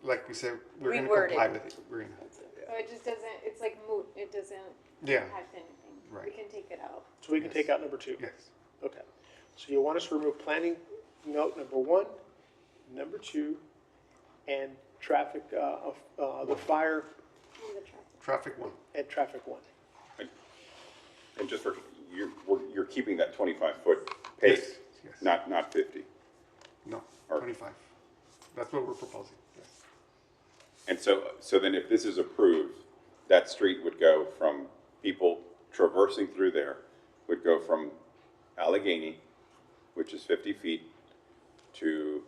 like we said, we're gonna Reword comply it. with it, we're gonna, So it just doesn't, it's like moot, it doesn't Yeah. impact anything. Right. We can take it out. So we can take out number 2. yes. Okay. So you want us to remove planning note number 1, number 2, and traffic, the fire Traffic one. and traffic 1. And just for, you're keeping that 25-foot pace, Yes, yes. not 50. No, Or- 25. That's what we're proposing, yes. And so then if this is approved, that street would go from people traversing through there, would go from Allegheny, which is 50 feet, to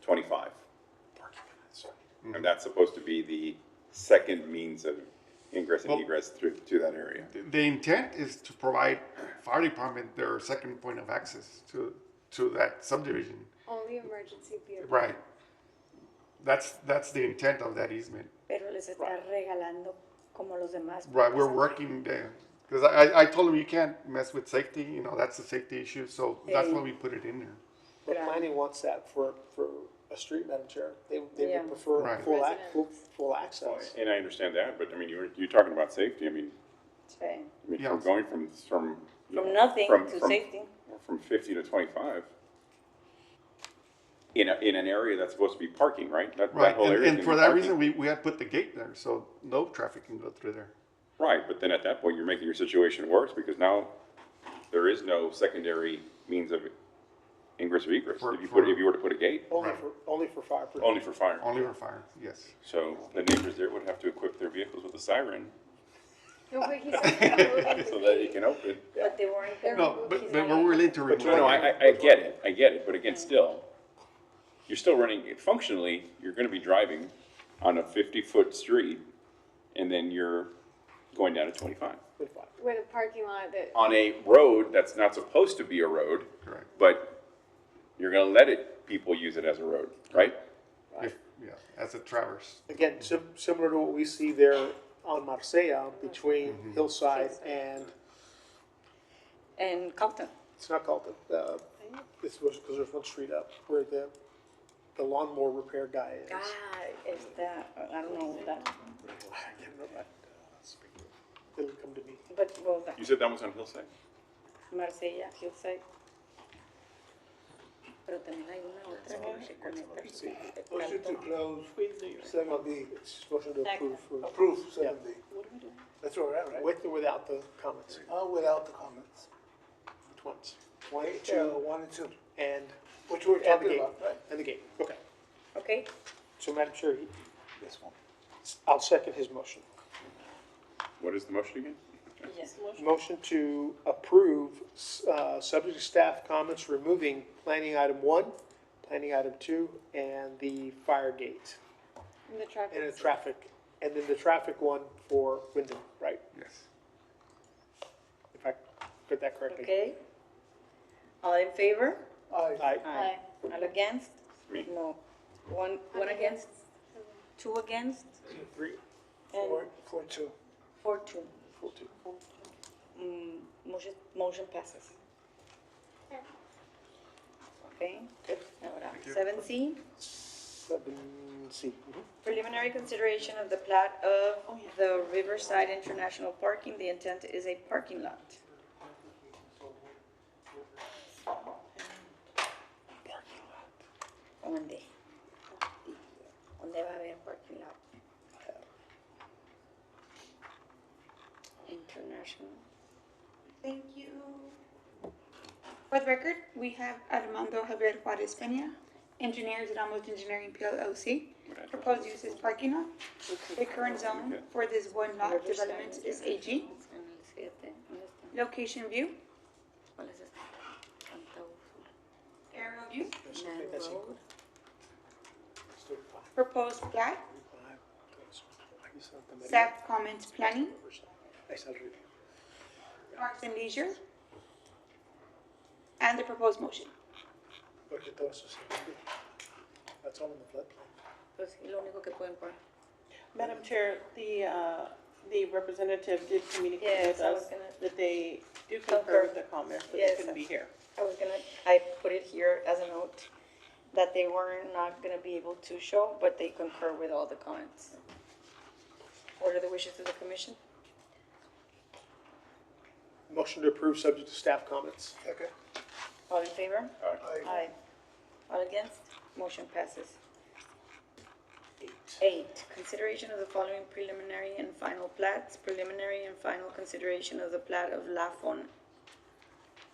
25. And that's supposed to be the second means of ingress and Well- egress through to that area. The intent is to provide fire department their second point of access to that subdivision. Only emergency vehicles. Right. That's the intent of that easement. Pero les está regalando como los demás. Right, we're working there. Because I told them you can't mess with safety, you know, that's a safety issue, so that's why we put it in there. But planning wants that for a street, Madam Chair. They Yeah. would prefer Right. full access. And I understand that, but I mean, you're talking about safety, I mean, Okay. Yeah. from going from From nothing to safety. From 50 to 25, in an area that's supposed to be parking, right? That Right, whole area and can for be that parking. reason, we had put the gate there, so no traffic can go through there. Right, but then at that point, you're making your situation worse, because now there is no secondary means of ingress or egress, if you were to put a gate, Only for fire. only for fire. Only for fire, yes. So the neighbors there would have to equip their vehicles with a siren, No, but he's saying so that it can open. But they weren't there. No, but we're willing to remove But no, it. I get it, but again, still, you're still running, functionally, you're gonna be driving on a 50-foot street, and then you're going down to 25. with a parking lot that, On a road that's not supposed to be a road, Correct. but you're gonna let people use it as a road, right? If, yeah, as a traverse. Again, similar to what we see there on Marsella between Hillside and, And Compton. it's not called, this was, because there's one street up where the lawnmower repair guy is. God, is that, I don't know that. I can't remember. It'll come to me. But, well, You said that was on Hillside? Marsella, Hillside. Pero también hay una otra que se conecta. Motion to close, 7B. Motion to approve. Approve 7B. That's all right, right? With or without the comments? Without the comments. Which ones? One, and two, two. 1 and 2. And, Which we're and the talking gate. about, right? And the gate, okay. Okay, So Madam Chair, This one. I'll second his motion. What is the motion again? yes. Motion to approve, subject to staff comments, removing planning item 1, planning item 2, and the fire gate. and the traffic. And the traffic, and then the traffic one for Wyndham, right? Yes. If I put that correctly. Okay. All in favor? Aye. Aye. All against? Me. No. One against? Two against? 3. And 4, 2. 4-2. 4-2. Motion passes. Okay, ahora, 7C, 7C. preliminary consideration of the plat of the Riverside International Parking. The intent is a parking lot. ¿Dónde? ¿Dónde va a haber parking lot? International. Thank you. For the record, we have Armando Javier Juarez Peña, engineers at Almost Engineering PLLC. Proposed use is parking lot. The current zone for this one lot development is AG. Location view, aerial view, proposed plat, staff comments planning, parks and leisure, and the proposed motion. Porque todo eso se vende. That's all in the floodplain. Pues lo único que pueden poner. Madam Chair, the representative did communicate Yes, with I was us gonna- that they do concur with the comments, but they Yes. couldn't be here. I put it here as a note that they were not gonna be able to show, but they concur with all the comments. What are the wishes of the commission? Motion to approve subject to staff comments. Okay. All in favor? Aye. Aye. All against? Motion passes. 8, consideration of the following preliminary and final plats. Preliminary and final consideration of the plat of Lafon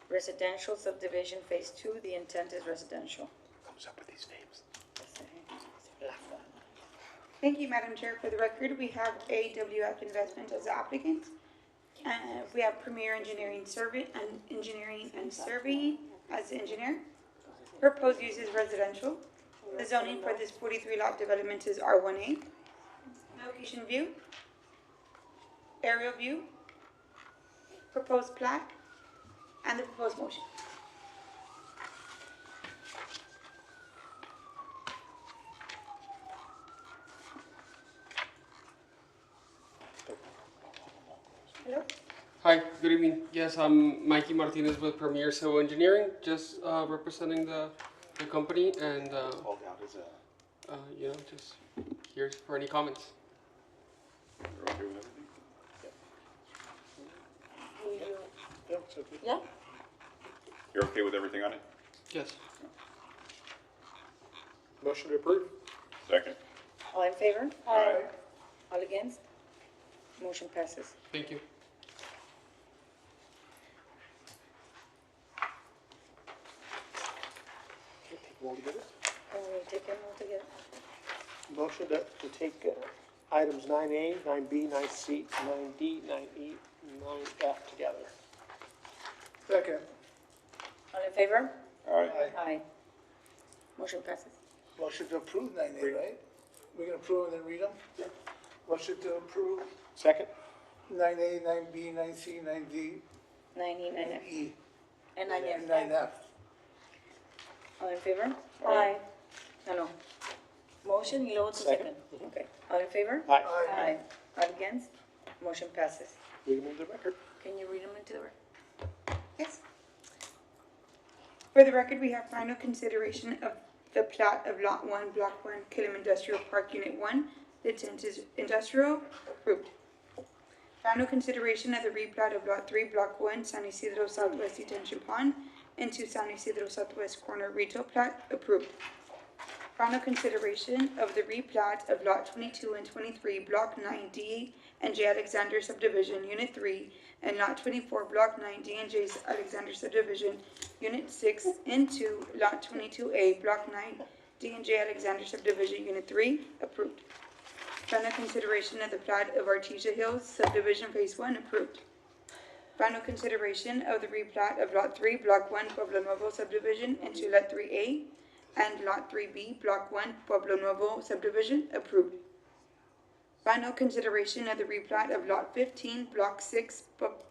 Residential Subdivision Phase 2. The intent is residential. Comes up with these names. Lafon. Thank you, Madam Chair. For the record, we have AWF Investment as the applicant. We have Premier Engineering and Surveying as the engineer. Proposed use is residential. The zoning for this 43 lot development is R1A. Location view. Aerial view. Proposed plat. And the proposed motion. Hello? Hi, good evening. Yes, I'm Mikey Martinez with Premier Civil Engineering, just representing the company and, just here for any comments. You're okay with everything? Yeah, it's okay. Yeah? You're okay with everything on it? Yes. Motion to approve. Second. All in favor? Aye. All against? Motion passes. Thank you. Okay, take them all together. Can we take them all together? Motion to take items 9A, 9B, 9C, 9D, 9E, 9F together. Second. All in favor? Aye. Aye. Motion passes. Motion to approve 9A, right? We can approve and then read them? Yeah. Motion to approve Second. 9A, 9B, 9C, 9D, 9E, 9F. 9E, And 9F. and 9F. All in favor? Aye. No. Motion y luego tu Second. second. Okay. All in favor? Aye. Aye. All against? Motion passes. Read them into the record. Can you read them into the record? Yes. For the record, we have final consideration of the plat of Lot 1, Block 1, Killam Industrial Park, Unit 1. The intent is industrial, approved. Final consideration of the replat of Lot 3, Block 1, San Isidro Southwest Detention Pond into San Isidro Southwest Corner Retail Plat, approved. Final consideration of the replat of Lot 22 and 23, Block 9D and J. Alexander Subdivision, Unit 3, and Lot 24, Block 9D and J. Alexander Subdivision, Unit 6, into Lot 22A, Block 9D and J. Alexander Subdivision, Unit 3, approved. Final consideration of the plat of Artesia Hills Subdivision Phase 1, approved. Final consideration of the replat of Lot 3, Block 1, Pueblo Nuevo Subdivision into Lot 3A and Lot 3B, Block 1, Pueblo Nuevo Subdivision, approved. Final consideration of the replat of Lot 15, Block 6,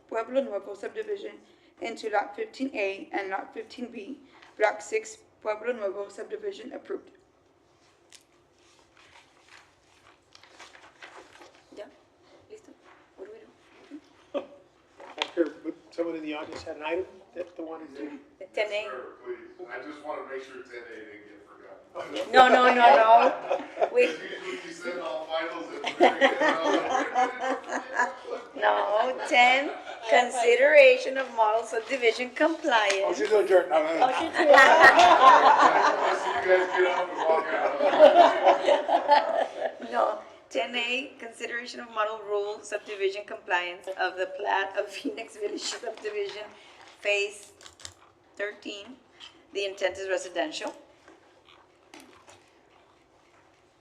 Pueblo Nuevo Subdivision into Lot 15A and Lot 15B, Block 6, Pueblo Nuevo Subdivision, approved. Yeah. Listo. What do we do? I'm sure someone in the audience had an item that they wanted to. 10A. Please, I just want to make sure 10A didn't get forgotten. No. We, You said all finals no, 10, consideration of model subdivision compliance. Motion to adjourn. No. Motion to Unless you guys get up and walk out. No, 10A, consideration of model rule subdivision compliance of the plat of Phoenix Village subdivision, phase 13. The intent is residential.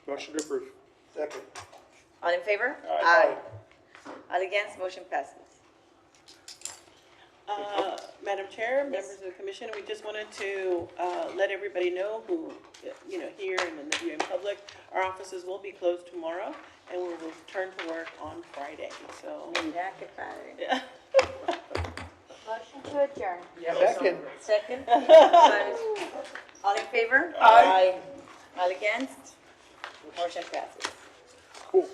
Motion to approve. Second. All in favor? Aye. All against? Motion passes. Madam Chair, members of the commission, we just wanted to let everybody know who, here and in the viewing public, our offices will be closed tomorrow and we will return to work on Friday, so. Mira qué padre. Yeah. Motion to adjourn. Second. Second. All in favor? Aye. All against? Motion passes. Cool.